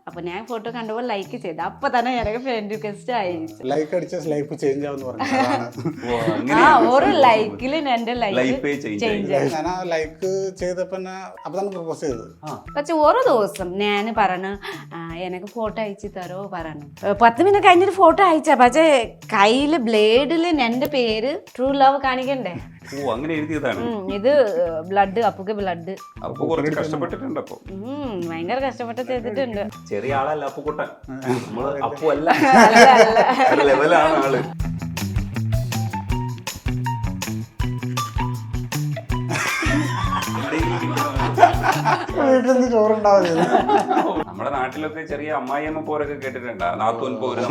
അപ്പൊ ഞാൻ ഫോട്ടോ കണ്ടപ്പോൾ ലൈക്ക് ചെയ്തു. അപ്പൊ തന്നെ എനിക്ക് ഫ്രണ്ട് റിക്വസ്റ്റ് അയച്ചു. ലൈക്ക് അടിച്ച ലൈഫ് ചേഞ്ച് ആവുന്ന പറഞ്ഞു. ഒരു ലൈക്കിൽ എന്റെ ലൈഫ് ചേഞ്ച് ആയി. ഞാൻ ആ ലൈക്ക് ചെയ്തപ്പോ അപ്പൊ തന്നെ പ്രപ്പോസ് ചെയ്തത്. പക്ഷെ ഒരു ദിവസം ഞാൻ പറഞ്ഞു എനിക്ക് ഫോട്ടോ അയച്ചു തരോ പറഞ്ഞു. 10 മിനിറ്റ് കഴിഞ്ഞിട്ട് ഫോട്ടോ അയച്ച. പക്ഷേ കയ്യില് ബ്ലേഡില് എന്റെ പേര് ട്രൂ ലവ് കാണിക്കണ്ടേ. അങ്ങനെ എഴുതിയതാണ്. ഇത് ബ്ലഡ്, അപ്പുക്ക് ബ്ലഡ്. കഷ്ടപ്പെട്ടിട്ടുണ്ട്. അപ്പൊ ഭയങ്കര കഷ്ടപ്പെട്ട് ചെയ്തിട്ടുണ്ട്. ചെറിയ ആളല്ല അപ്പുക്കുട്ടൻ, നമ്മള് അപ്പു അല്ല, ലെവലാണ് ആള്. വീട്ടിൽ ചോറുണ്ടാവില്ല. നമ്മുടെ നാട്ടിലൊക്കെ ചെറിയ അമ്മായിയമ്മ പോരൊക്കെ കേട്ടിട്ടുണ്ട്. നാത്തൂൻ പോര്,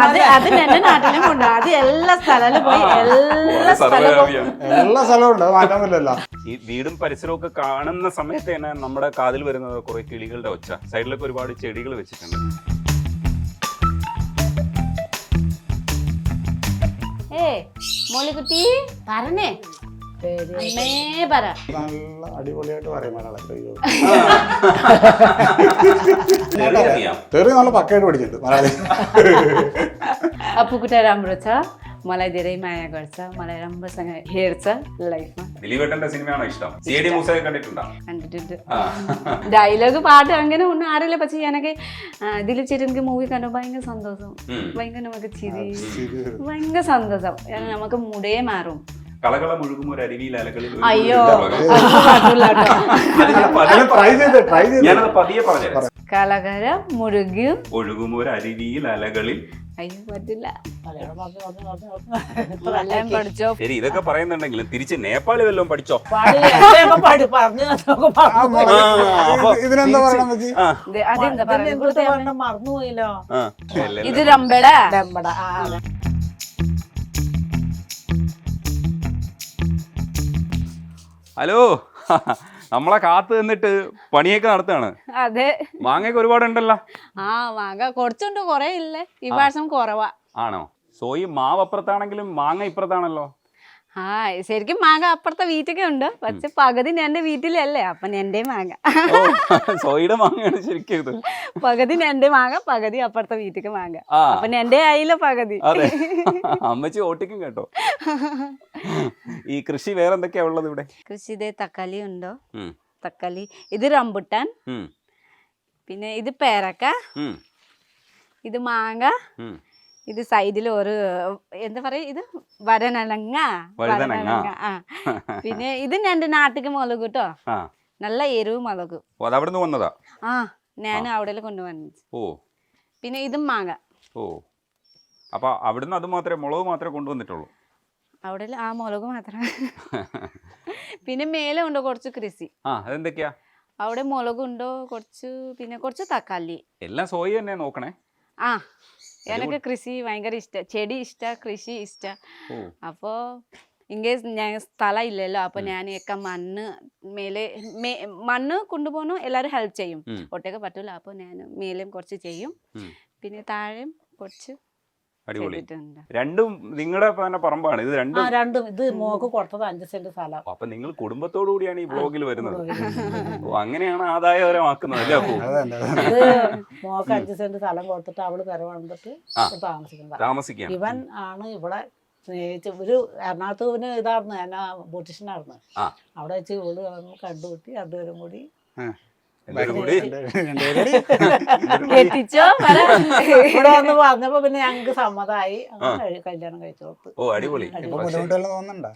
അത് എന്റെ നാട്ടിലും ഉണ്ട്. അത് എല്ലാ സ്ഥലവും പോയി എല്ലാ സ്ഥലവും ഉണ്ട്, മാറ്റാൻ പറ്റില്ലല്ലോ. ഈ വീടും പരിസരവും ഒക്കെ കാണുന്ന സമയത്ത് തന്നെ നമ്മുടെ കാതിൽ വരുന്നത് കുറെ കിളികളുടെ ഒച്ച. സൈഡിലൊക്കെ ഒരുപാട് ചെടികൾ വെച്ചിട്ടുണ്ട്. മോളിക്കുട്ടി പറഞ്ഞേ, അമ്മേ പറ. നല്ല അടിപൊളിയായിട്ട് പറയും മലയാളം. തെറി നല്ല പക്കയായിട്ട് പഠിച്ചിട്ടുണ്ട് മലയാളം. अप्पू राम्रो छ, मलाई धेरै माया गर्छ, मलाई राम्रोसँग हेर्छ लाइफमा. ദിലീപേട്ടന്റെ സിനിമയാണോ ഇഷ്ടം? സിഐഡി മൂസയൊക്കെ കണ്ടിട്ടുണ്ടോ? കണ്ടിട്ടുണ്ട്. ഡയലോഗ് പാട്ട് അങ്ങനെ ഒന്നും അറിയില്ല. പക്ഷെ എനിക്ക് ദിലീപ് ചേട്ടൻ്റെ മൂവി കണ്ടു ഭയങ്കര സന്തോഷം. ഭയങ്കര നമുക്ക് ചിരി, ഭയങ്കര സന്തോഷം. നമുക്ക് മുടേ മാറും. കളകള മുഴുകും ഒരു അരുവിയിൽ അലകളിൽ. അയ്യോ ഞാനത് പതിയെ പറഞ്ഞു. കളകര മുഴുകും ഒഴുകും ഒരു അരുവിയിൽ അലകളിൽ. അയ്യോ പറ്റില്ല. പഠിച്ചോ. ശരി, ഇതൊക്കെ പറയുന്നുണ്ടെങ്കിലും തിരിച്ച് നേപ്പാളി വല്ലതും പഠിച്ചോ? ഇതിനെന്താ പറയണം? അതെന്താ പറയുക? മറന്നുപോയില്ലോ. ഇത് രമ്പട. ഹലോ, നമ്മളെ കാത്തു നിന്നിട്ട് പണിയൊക്കെ നടത്താണ്. അതെ, മാങ്ങയൊക്കെ ഒരുപാടുണ്ടല്ലോ. മാങ്ങ കുറച്ചുണ്ട്, കൊറേ ഇല്ലേ ഈ പ്രാവശ്യം കുറവാ. ആണോ? സോയി മാവ് അപ്പുറത്താണെങ്കിലും മാങ്ങ ഇപ്പുറത്താണല്ലോ. ശരിക്കും മാങ്ങ അപ്പുറത്തെ വീട്ടിലൊക്കെ ഉണ്ട്. പക്ഷെ പകുതി എന്റെ വീട്ടിലല്ലേ, അപ്പൊ എന്റെ മാങ്ങ. സോയിയുടെ മാങ്ങയാണ് ശരിക്കും ഇത്. പകുതി എന്റെ മാങ്ങ, പകുതി അപ്പുറത്തെ വീട്ടിലേക്ക് മാങ്ങ. അപ്പൊ എന്റെ ആയില്ല പകുതി. അതെ, അമ്മച്ചി ഓട്ടിക്കും കേട്ടോ. ഈ കൃഷി വേറെ എന്തൊക്കെയാ ഉള്ളത് ഇവിടെ? കൃഷി ഇതേ തക്കാളി ഉണ്ടോ, തക്കാളി. ഇത് റംബുട്ടാൻ, പിന്നെ ഇത് പേരക്ക, ഇത് മാങ്ങ, ഇത് സൈഡിൽ ഒരു എന്താ പറയാ, ഇത് വരനങ്ങ. പിന്നെ ഇത് എന്റെ നാട്ടിക്ക് മുളക് കേട്ടോ, നല്ല എരിവ് മുളക്. അവിടുന്ന് വന്നതാ? ഞാൻ അവിടെ കൊണ്ടുവന്നു. ഓ, പിന്നെ ഇതും മാങ്ങ. ഓ, അപ്പൊ അവിടുന്ന് അത് മാത്രമേ, മുളക് മാത്രമേ കൊണ്ടുവന്നിട്ടുള്ളൂ? അവിടെ ആ മുളക് മാത്രം. പിന്നെ മേലെ ഉണ്ടോ കുറച്ച് കൃഷി. അതെന്തൊക്കെയാ? അവിടെ മുളകുണ്ടോ കുറച്ച്, പിന്നെ കുറച്ച് തക്കാളി. എല്ലാം സോയി തന്നെ നോക്കണേ. എനിക്ക് കൃഷി ഭയങ്കര ഇഷ്ടം, ചെടി ഇഷ്ട, കൃഷി ഇഷ്ട. അപ്പോ ഇൻകേസ് ഞാൻ സ്ഥലം ഇല്ലല്ലോ, അപ്പൊ ഞാൻ ഒക്കെ മണ്ണ് മേലെ മണ്ണ് കൊണ്ടുപോകണം. എല്ലാവരും ഹെൽപ്പ് ചെയ്യും, ഒട്ടൊക്കെ പറ്റൂല. അപ്പൊ ഞാൻ മേലെയും കുറച്ച് ചെയ്യും, പിന്നെ താഴെയും കുറച്ച്. അടിപൊളി. രണ്ടും നിങ്ങളുടെ തന്നെ പറമ്പാണ് ഇത്? രണ്ടും ഇത് മോക്ക് കൊടുത്തത് 5 സെന്റ് സ്ഥലം. അപ്പൊ നിങ്ങൾ കുടുംബത്തോടു കൂടിയാണ് ഈ ബ്ലോഗിൽ വരുന്നത്. അങ്ങനെയാണ് ആദായകരമാക്കുന്നത് അല്ലേ? അപ്പൊ ഇത് മോക്ക് 5 സെന്റ് സ്ഥലം കൊടുത്തിട്ട് അവള് പെര വന്നിട്ട് താമസിക്കുന്നത്. ഇവൻ ആണ് ഇവിടെ ഒരു എറണാകുളത്ത് ഇതായിരുന്നു, എന്നാ ബ്യൂട്ടീഷ്യനായിരുന്നു. അവിടെ വെച്ച് ഇവള് കണ്ടുപിട്ടി, രണ്ടുപേരും കൂടി ഇവിടെ വന്ന് പറഞ്ഞപ്പോ പിന്നെ ഞങ്ങക്ക് സമ്മതമായി, കല്യാണം കഴിച്ചു കൊടുത്തു. ഓ, അടിപൊളി. തോന്നണ്ട?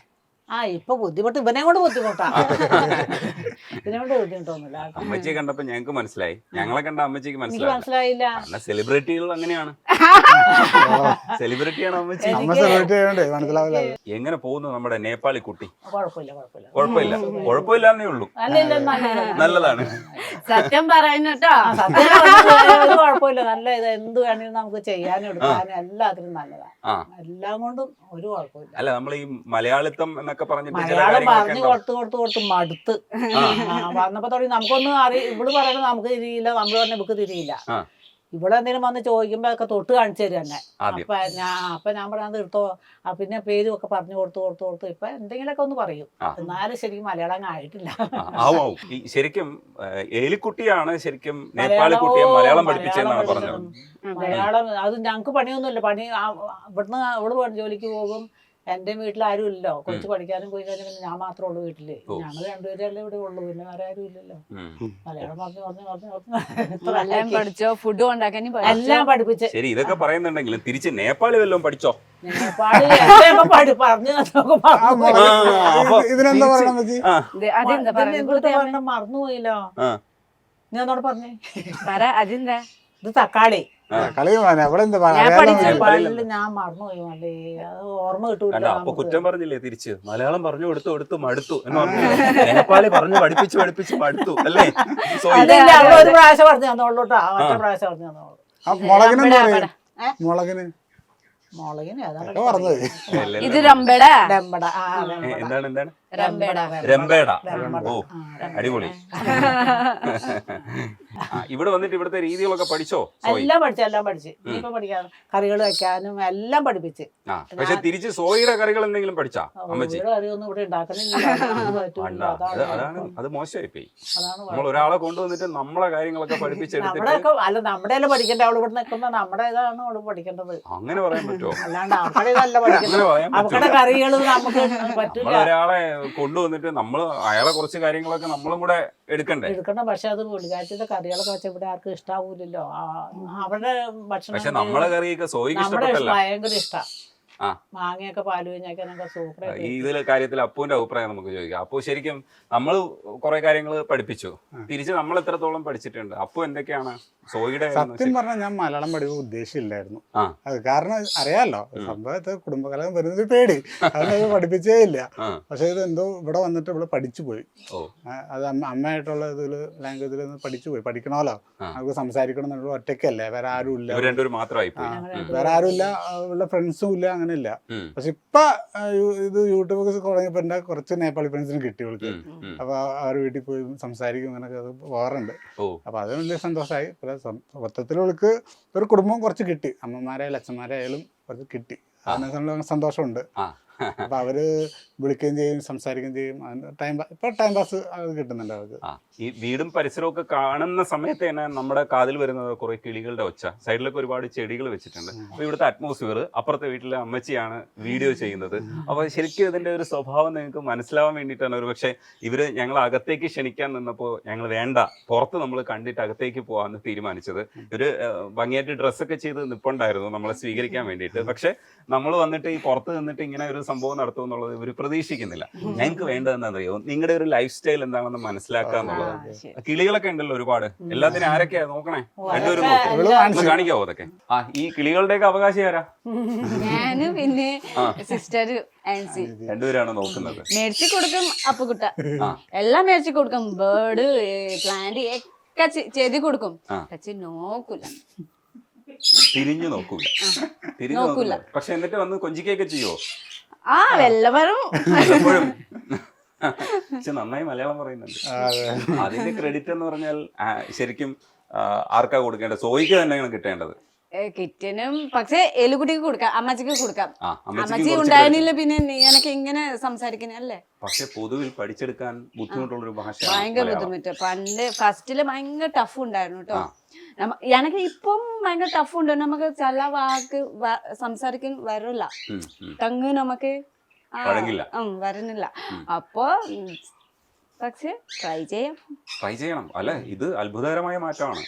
ഇപ്പൊ ബുദ്ധിമുട്ട് ഇവനെ കൊണ്ട് ബുദ്ധിമുട്ടാ, ഇതിനെ കൊണ്ട് ബുദ്ധിമുട്ടൊന്നുമില്ല. അമ്മച്ചിയെ കണ്ടപ്പോ ഞങ്ങക്ക് മനസ്സിലായി, ഞങ്ങളെ കണ്ട അമ്മച്ചിക്ക് മനസ്സിലായില്ല. സെലിബ്രിറ്റികൾ അങ്ങനെയാണ്. സെലിബ്രിറ്റിയാണ് അമ്മച്ചി. എങ്ങനെ പോകുന്നു നമ്മുടെ നേപ്പാളി കുട്ടി? കുഴപ്പമില്ല, കുഴപ്പമില്ലാന്നേ ഉള്ളൂ. നല്ലതാണ്. സത്യം പറയുന്നുട്ടോ, കുഴപ്പമില്ല. നല്ല ഇത് എന്ത് വേണമെങ്കിലും നമുക്ക് ചെയ്യാനും എടുക്കാനും എല്ലാത്തിനും നല്ലതാണ്. എല്ലാം കൊണ്ടും ഒരു കുഴപ്പമില്ല. അല്ല, നമ്മൾ ഈ മലയാളിത്തം എന്നൊക്കെ പറഞ്ഞിട്ട് മലയാളം പറഞ്ഞു കൊടുത്ത് മടുത്ത് വന്നപ്പോ തുടങ്ങി നമുക്കൊന്നും ഇവിടെ പറയണത് നമുക്ക് തിരിയില്ല, നമ്മൾ പറഞ്ഞ ബുക്ക് തിരിയില്ല. ഇവിടെ എന്തെങ്കിലും വന്ന് ചോദിക്കുമ്പോ ഒക്കെ തൊട്ട് കാണിച്ചു തരും എന്നെ. ആദ്യം അപ്പൊ ഞാൻ പറയാൻ എടുത്തോ, പിന്നെ പേരും ഒക്കെ പറഞ്ഞു കൊടുത്തു ഇപ്പൊ എന്തെങ്കിലുമൊക്കെ ഒന്ന് പറയും. എന്നാലും ശരിക്കും മലയാളം അങ്ങ് ആയിട്ടില്ല. ആവും. ശരിക്കും ഏലിക്കുട്ടിയാണ് ശരിക്കും നേപ്പാളി കുട്ടിയെ മലയാളം പഠിപ്പിച്ചെന്നാണ് പറഞ്ഞത്. മലയാളം അത് ഞങ്ങക്ക് പണിയൊന്നുമില്ല. പണി ഇവിടുന്ന് അവള് ജോലിക്ക് പോകും. എന്റെ വീട്ടിൽ ആരും ഇല്ലല്ലോ. കൊച്ചു പഠിക്കാനും പോയി കഴിഞ്ഞാൽ പിന്നെ ഞാൻ മാത്രമേ ഉള്ളൂ വീട്ടില്. ഞങ്ങൾ രണ്ടുപേരല്ലേ ഇവിടെ ഉള്ളൂ, പിന്നെ വേറെ ആരും ഇല്ലല്ലോ. മലയാളം പറഞ്ഞു പഠിച്ചോ, ഫുഡ് ഉണ്ടാക്കാൻ എല്ലാം പഠിപ്പിച്ച്. ശരി, ഇതൊക്കെ പറയുന്നുണ്ടെങ്കിലും തിരിച്ച് നേപ്പാളി വല്ലതും പഠിച്ചോ? നേപ്പാളി പറഞ്ഞു ഇതിനെന്താ പറയണ മറന്നുപോയില്ലോ. നീ എന്നോട് പറഞ്ഞേ. അതെന്താ? ഇത് തക്കാളി. നേപ്പാളിൽ ഞാൻ മറന്നുപോയി അല്ലേ, അത് ഓർമ്മ കിട്ടൂല. അപ്പൊ കുറ്റം പറഞ്ഞില്ലേ തിരിച്ച്? മലയാളം പറഞ്ഞു കൊടുത്തു മടുത്തു എന്ന് പറഞ്ഞു. നേപ്പാളി പറഞ്ഞു പഠിപ്പിച്ച് മടുത്തു അല്ലേ? ഒരു പ്രാവശ്യം പറഞ്ഞു തന്നോളൂട്ടോ, ഒറ്റ പ്രാവശ്യം പറഞ്ഞു തന്നോളൂ. മുളകിന് ഇത് രമ്പട. എന്താണ് രമ്പേട. ഓ, അടിപൊളി. ഇവിടെ വന്നിട്ട് ഇവിടുത്തെ രീതികളൊക്കെ പഠിച്ചോ? എല്ലാം പഠിച്ച് ഇപ്പൊ പഠിക്കാൻ കറികൾ വെക്കാനും എല്ലാം പഠിപ്പിച്ച്. പക്ഷെ തിരിച്ച് സോയിയുടെ കറികൾ എന്തെങ്കിലും പഠിച്ചാ? അമ്മച്ചി കറിയൊന്നും ഇവിടെ ഉണ്ടാക്കുന്നില്ല. അത് മോശമായി പോയി. നമ്മൾ ഒരാളെ കൊണ്ടുവന്നിട്ട് നമ്മളെ കാര്യങ്ങളൊക്കെ പഠിപ്പിച്ചെടുത്തിട്ട് അല്ല നമ്മുടെ അല്ല പഠിക്കണ്ടേ. അവള് ഇവിടെ നിൽക്കുമ്പോ നമ്മുടെ ഇതാണ് അവള് പഠിക്കേണ്ടത്. അങ്ങനെ പറയാൻ പറ്റുമോ? അല്ലാണ്ട് അവരുടെ ഇതല്ല പഠിക്കുന്നത്. അവരുടെ കറികൾ നമുക്ക് പറ്റില്ല. ഒരാളെ കൊണ്ടുവന്നിട്ട് അയാളെ കുറച്ച് കാര്യങ്ങളൊക്കെ നമ്മളും കൂടെ എടുക്കണം. പക്ഷെ അത് പുള്ളിക്കാരത്തിന്റെ കറികളൊക്കെ വെച്ച ഇവിടെ ആർക്കും ഇഷ്ടാവൂലല്ലോ. അവരുടെ ഭക്ഷണം പക്ഷെ നമ്മളെ കറിയൊക്കെ സോയിക്ക് ഇഷ്ടപ്പെട്ടല്ല. ഭയങ്കര ഇഷ്ടാ. മാങ്ങയൊക്കെ പാല് കഴിഞ്ഞാൽ സൂപ്പർ. ഇതിലെ കാര്യത്തിൽ അപ്പുവിന്റെ അഭിപ്രായം നമുക്ക് ചോദിക്കാം. അപ്പു ശരിക്കും നമ്മൾ കുറെ കാര്യങ്ങൾ പഠിപ്പിച്ചു, തിരിച്ച് നമ്മൾ എത്രത്തോളം പഠിച്ചിട്ടുണ്ട്? അപ്പു എന്തൊക്കെയാണ് സോയിയുടെ? സത്യം പറഞ്ഞാൽ ഞാൻ മലയാളം പഠിക്കാൻ ഉദ്ദേശിച്ചില്ലായിരുന്നു. അത് കാരണം അറിയാലോ, സംഭവത്തെ കുടുംബകലം വരുന്നത് പേടി, അതൊന്നും പഠിപ്പിച്ചേ ഇല്ല. പക്ഷെ ഇത് എന്തോ ഇവിടെ വന്നിട്ട് ഇവിടെ പഠിച്ചു പോയി. അത് അമ്മയായിട്ടുള്ള ഇതില് ലാംഗ്വേജിൽ പഠിച്ചു പോയി. പഠിക്കണമല്ലോ, നമുക്ക് സംസാരിക്കണം എന്നുള്ള ഒറ്റയ്ക്കല്ലേ, വേറെ ആരും ഇല്ല. വേറെ ആരും ഇല്ല, ഉള്ള ഫ്രണ്ട്സും ഇല്ല, അങ്ങനെയില്ല. പക്ഷെ ഇപ്പൊ ഇത് യൂട്യൂബ് തുടങ്ങിയപ്പോ എന്റെ കുറച്ച് നേപ്പാളി ഫ്രണ്ട്സിന് കിട്ടി അവൾക്ക്. അപ്പൊ അവരുടെ വീട്ടിൽ പോയി സംസാരിക്കും, അങ്ങനെയൊക്കെ അത് പോകാറുണ്ട്. അപ്പൊ അത് വലിയ സന്തോഷമായി. മൊത്തത്തിൽ അവൾക്ക് ഒരു കുടുംബം കുറച്ച് കിട്ടി, അമ്മമാരായാലും അച്ഛന്മാരായാലും കുറച്ച് കിട്ടി. അതിനെ സന്തോഷമുണ്ട്. അപ്പൊ അവര് വിളിക്കുകയും ചെയ്യും, സംസാരിക്കുകയും ചെയ്യും. ഇപ്പൊ ടൈം പാസ് അത് കിട്ടുന്നുണ്ട് അവർക്ക്. ഈ വീടും പരിസരവും ഒക്കെ കാണുന്ന സമയത്ത് തന്നെ നമ്മുടെ കാതിൽ വരുന്നത് കുറെ കിളികളുടെ ഒച്ച. സൈഡിലൊക്കെ ഒരുപാട് ചെടികൾ വെച്ചിട്ടുണ്ട്. അപ്പൊ ഇവിടുത്തെ അറ്റ്മോസ്ഫിയർ, അപ്പുറത്തെ വീട്ടിലെ അമ്മച്ചിയാണ് വീഡിയോ ചെയ്യുന്നത്. അപ്പൊ ശരിക്കും ഇതിന്റെ ഒരു സ്വഭാവം നിങ്ങൾക്ക് മനസ്സിലാവാൻ വേണ്ടിയിട്ടാണ് ഒരു പക്ഷെ ഇവര് ഞങ്ങൾ അകത്തേക്ക് ക്ഷണിക്കാൻ നിന്നപ്പോൾ ഞങ്ങൾ വേണ്ട, പുറത്ത് നമ്മൾ കണ്ടിട്ട് അകത്തേക്ക് പോകാമെന്ന് തീരുമാനിച്ചത്. ഒരു ഭംഗിയായിട്ട് ഡ്രസ്സൊക്കെ ചെയ്ത് നിപ്പുണ്ടായിരുന്നു നമ്മളെ സ്വീകരിക്കാൻ വേണ്ടിയിട്ട്. പക്ഷെ നമ്മൾ വന്നിട്ട് ഈ പുറത്ത് നിന്നിട്ട് ഇങ്ങനെ ഒരു സംഭവം നടത്തും എന്നുള്ളത് ഇവർ പ്രതീക്ഷിക്കുന്നില്ല. ഞങ്ങൾക്ക് വേണ്ടത് എന്താണെന്നറിയോ, നിങ്ങളുടെ ഒരു ലൈഫ് സ്റ്റൈൽ എന്താണെന്ന് മനസ്സിലാക്കുക എന്നുള്ളത്. കിളികളൊക്കെ ഉണ്ടല്ലോ ഒരുപാട്. എല്ലാത്തിനും ആരൊക്കെയാ നോക്കണേ? രണ്ടുപേരും കാണിക്കാവോ അതൊക്കെ? ഈ കിളികളുടെയൊക്കെ അവകാശം ആരാ? ഞാനും പിന്നെ സിസ്റ്റർ ആൻസി രണ്ടുപേരാണ് നോക്കുന്നത്. മേടിച്ചു കൊടുക്കും അപ്പുകുട്ട, എല്ലാം മേടിച്ചു കൊടുക്കും. ബേർഡ്, പ്ലാന്റ് ഒക്കെ ചെയ്ത് കൊടുക്കും. പക്ഷെ നോക്കൂല, തിരിഞ്ഞു നോക്കൂല. പക്ഷെ എന്നിട്ട് വന്ന് കൊഞ്ചിക്കൊക്കെ ചെയ്യുവോ? വല്ലവരും പക്ഷെ നന്നായി മലയാളം പറയുന്നുണ്ട്. അതിന്റെ ക്രെഡിറ്റ് എന്ന് പറഞ്ഞാൽ ശരിക്കും ആർക്കാ കൊടുക്കേണ്ടത്? സോയിക്ക് തന്നെയാണ് കിട്ടേണ്ടത്. കിറ്റനും പക്ഷെ എലുകുട്ടിക്ക് കൊടുക്കാം, അമ്മച്ചിക്ക് കൊടുക്കാം. അമ്മച്ചി ഉണ്ടായിരുന്നില്ല പിന്നെ എനിക്ക് ഇങ്ങനെ സംസാരിക്കുന്നല്ലേ. പക്ഷെ പൊതുവിൽ പഠിച്ചെടുക്കാൻ ബുദ്ധിമുട്ടുള്ളൊരു ഭാഷ, ഭയങ്കര ബുദ്ധിമുട്ട്. പണ്ട് ഫസ്റ്റില് ഭയങ്കര ടഫ് ഉണ്ടായിരുന്നു കേട്ടോ. എനിക്ക് ഇപ്പം ഭയങ്കര ടഫ് ഉണ്ട്. നമുക്ക് ചില വാക്ക് സംസാരിക്കാൻ വരില്ല, തങ്ങ് നമുക്ക് വരുന്നില്ല. അപ്പൊ പക്ഷെ ട്രൈ ചെയ്യണം. അല്ലെ, ഇത് അത്ഭുതകരമായ മാറ്റമാണ്.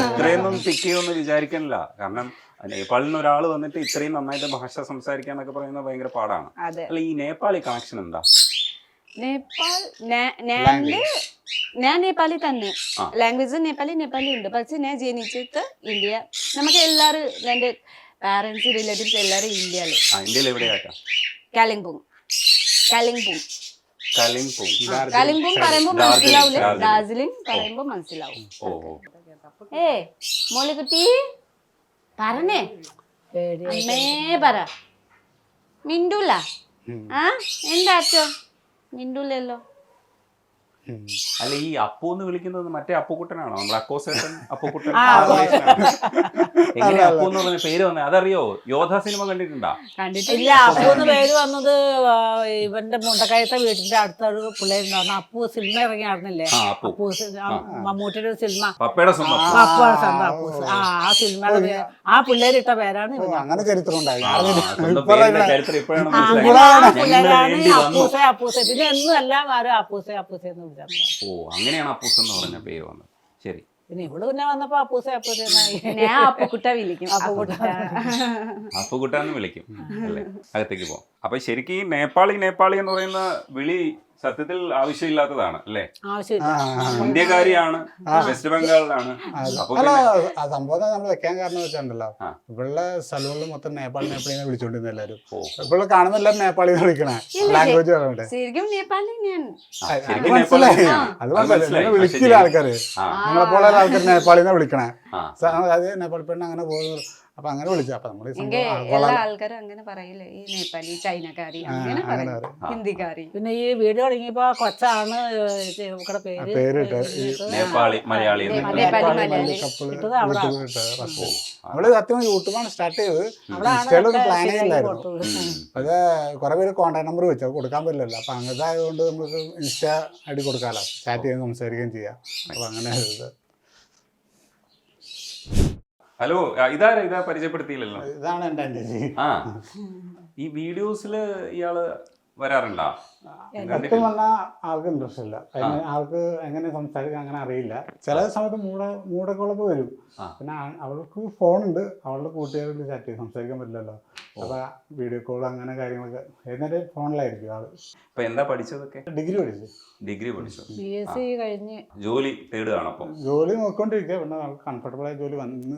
ഇത്രയൊന്നും പിക്ക് ചെയ്യുമെന്ന് വിചാരിക്കണില്ല. കാരണം നേപ്പാളിൽ നിന്ന് ഒരാൾ വന്നിട്ട് ഇത്രയും നന്നായിട്ട് ഭാഷ സംസാരിക്കാന്നൊക്കെ പറയുന്നത് ഭയങ്കര പാടാണ്. അല്ല, ഈ നേപ്പാളി കണക്ഷൻ എന്താ? ഞാൻ നേപ്പാളി തന്നെ, ലാംഗ്വേജ് നേപ്പാളി ഉണ്ട്. പക്ഷെ ഞാൻ ജനിച്ചത് ഇന്ത്യ. നമുക്ക് എല്ലാരും, എന്റെ പാരന്റ്സ്, റിലേറ്റീവ്സ് എല്ലാരും ഇന്ത്യയില്. ഇന്ത്യയിൽ എവിടെയാട്ടാ? കാലിംപോങ് പറയുമ്പോ മനസ്സിലാവൂലേ, ഡാർജിലിംഗ് പറയുമ്പോ മനസ്സിലാവും. മോളിക്കുട്ടി പറഞ്ഞേ, അമ്മേ പറ. മിണ്ടൂല? എന്താ അച്ഛോ മിണ്ടൂലല്ലോ? അല്ല ഈ അപ്പു എന്ന് വിളിക്കുന്നത് മറ്റേ അപ്പുക്കുട്ടനാണോ? നമ്മുടെ അക്കോസേട്ടൻ അപ്പുക്കുട്ടൻ ആ, എങ്ങനെ അപ്പു എന്ന് പറഞ്ഞ പേര് വന്നേ അതറിയോ? യോധ സിനിമ കണ്ടിട്ടുണ്ടോ? ഇല്ല, അപ്പൂന്ന് പേര് വന്നത് ഇവന്റെ മുണ്ടക്കയത്തെ വീട്ടിന്റെ അടുത്തൊരു പിള്ളേരുണ്ടായിരുന്നു. അപ്പു സിനിമ ഇറങ്ങിയായിരുന്നില്ലേ? ആ, അപ്പു. അപ്പു മമ്മൂട്ടിയുടെ ഒരു സിനിമ, പപ്പയുടെ സ്വന്തം അപ്പു സ്വന്തം അപ്പൂസ്. ആ സിനിമയുടെ പേര്, ആ പിള്ളേരിട്ട പേരാണ് ഇവൻ. അങ്ങനെ ചരിത്രം ഉണ്ടായി. സ്വന്തം പേരിന്റെ ചരിത്രം ഇപ്പോഴാണ് ആ മനസ്സിലായത്. പിള്ളേരാണ് വേണ്ടി വന്നു. അപ്പൂസെ അപ്പൂസെ. പിന്നെ എന്നും എല്ലാം ആരും അപ്പൂസെ അപ്പൂസെ എന്ന് വിളിച്ചാൽ. ഓ അങ്ങനെയാണ് അപ്പൂസ് എന്ന് പറഞ്ഞ പേര് വന്നത്. ശരി. പിന്നെ ഇവള് പിന്നെ വന്നപ്പോ അപ്പൂസെ അപ്പൂസെ എന്നായി. ഞാൻ അപ്പുക്കുട്ട വിളിക്കും. അപ്പുകുട്ടാന്ന് വിളിക്കും അല്ലേ? അകത്തേക്ക് പോവാം. അപ്പൊ ശരിക്കും ഈ നേപ്പാളി എന്ന് പറയുന്ന വിളി സത്യത്തിൽ ആവശ്യമില്ലാത്തതാണ് അല്ലേ? ആവശ്യമില്ല. ഇന്ത്യക്കാരിയാണ്, വെസ്റ്റ് ബംഗാളിലാണ്. അപ്പൊ അല്ല, പിന്നെ ആ സംഭവം നമ്മൾ വെക്കാൻ കാരണം വെച്ചിട്ടുണ്ടല്ലോ, ഇവിടെ സ്ഥലങ്ങളിൽ മൊത്തം നേപ്പാളിനെ വിളിച്ചോണ്ടിരുന്ന എല്ലാവരും. ഇപ്പോൾ കാണുന്ന എല്ലാവരും നേപ്പാളിന്ന് വിളിക്കണേ, ലാംഗ്വേജ് പറയണ്ടേ. ശരിക്കും നേപ്പാളി ഞാൻ ശരിക്കും മനസ്സിലായി. നേപ്പാളിയാണ്. അത് മനസ്സിലായി. വിളിക്കില്ല ആൾക്കാര്, നിങ്ങളെ പോലെ ആൾക്കാർ നേപ്പാളിനെ വിളിക്കണേ. അത് നേപ്പാളി പെണ്ണ് അങ്ങനെ പോകുന്നു. അപ്പൊ അങ്ങനെ വിളിച്ചു. അപ്പൊ നമ്മൾ എല്ലാ ആൾക്കാരും അങ്ങനെ പറയില്ലേ, ഈ നേപ്പാളി, ചൈനക്കാരി അങ്ങനെ പറയും, ഹിന്ദിക്കാരി. പിന്നെ ഈ വീഡിയോ തുടങ്ങിയപ്പോ കൊച്ചാണ് ഇവിടെ പേരിട്ട് നേപ്പാളി മലയാളി എന്ന്. ഇട്ടത് അവിടെ. നമ്മള് സത്യം യൂട്യൂബാണ് സ്റ്റാർട്ട് ചെയ്തത്. ഇൻസ്റ്റയിലൊന്നും പ്ലാൻ ചെയ്യില്ലായിരുന്നു. അത് കുറെ പേര് കോൺടാക്ട് നമ്പർ വെച്ചു, അത് കൊടുക്കാൻ പറ്റില്ലല്ലോ. അപ്പൊ അങ്ങനത്തെ ആയതുകൊണ്ട് നമുക്ക് ഇൻസ്റ്റ ഐഡി കൊടുക്കാമല്ലോ, ചാറ്റ് ചെയ്ത് സംസാരിക്കുകയും ചെയ്യാം. അപ്പൊ അങ്ങനെ ഹലോ, ഇതാ പരിചയപ്പെടുത്തിയില്ലല്ലോ. ഇതാണ് എന്റെ അന്വേഷി. ആ ഈ വീഡിയോസില് ഇയാള് വരാറുണ്ടോ? സത്യം പറഞ്ഞാൽ ആൾക്ക് ഇൻട്രസ്റ്റ് ഇല്ല. ആൾക്ക് എങ്ങനെ സംസാരിക്കാൻ അങ്ങനെ അറിയില്ല. ചില സമയത്ത് മൂടക്കുളപ്പ് വരും. പിന്നെ അവൾക്ക് ഫോണുണ്ട്, അവളുടെ കൂട്ടുകാരോട് ചാറ്റ് ചെയ്ത് സംസാരിക്കാൻ പറ്റില്ലല്ലോ. അപ്പൊ വീഡിയോ കോൾ അങ്ങനെ കാര്യങ്ങളൊക്കെ എന്നിട്ട് ഫോണിലായിരിക്കും ആള്. ഇപ്പൊ എന്താ പഠിച്ചതൊക്കെ? ഡിഗ്രി പഠിച്ചു. BSc കഴിഞ്ഞ് ജോലി തേടുകയാണ്. അപ്പൊ ജോലി നോക്കിക്കൊണ്ടിരിക്കുക. പിന്നെ നമുക്ക് കംഫർട്ടബിൾ ആയ ജോലി വന്ന്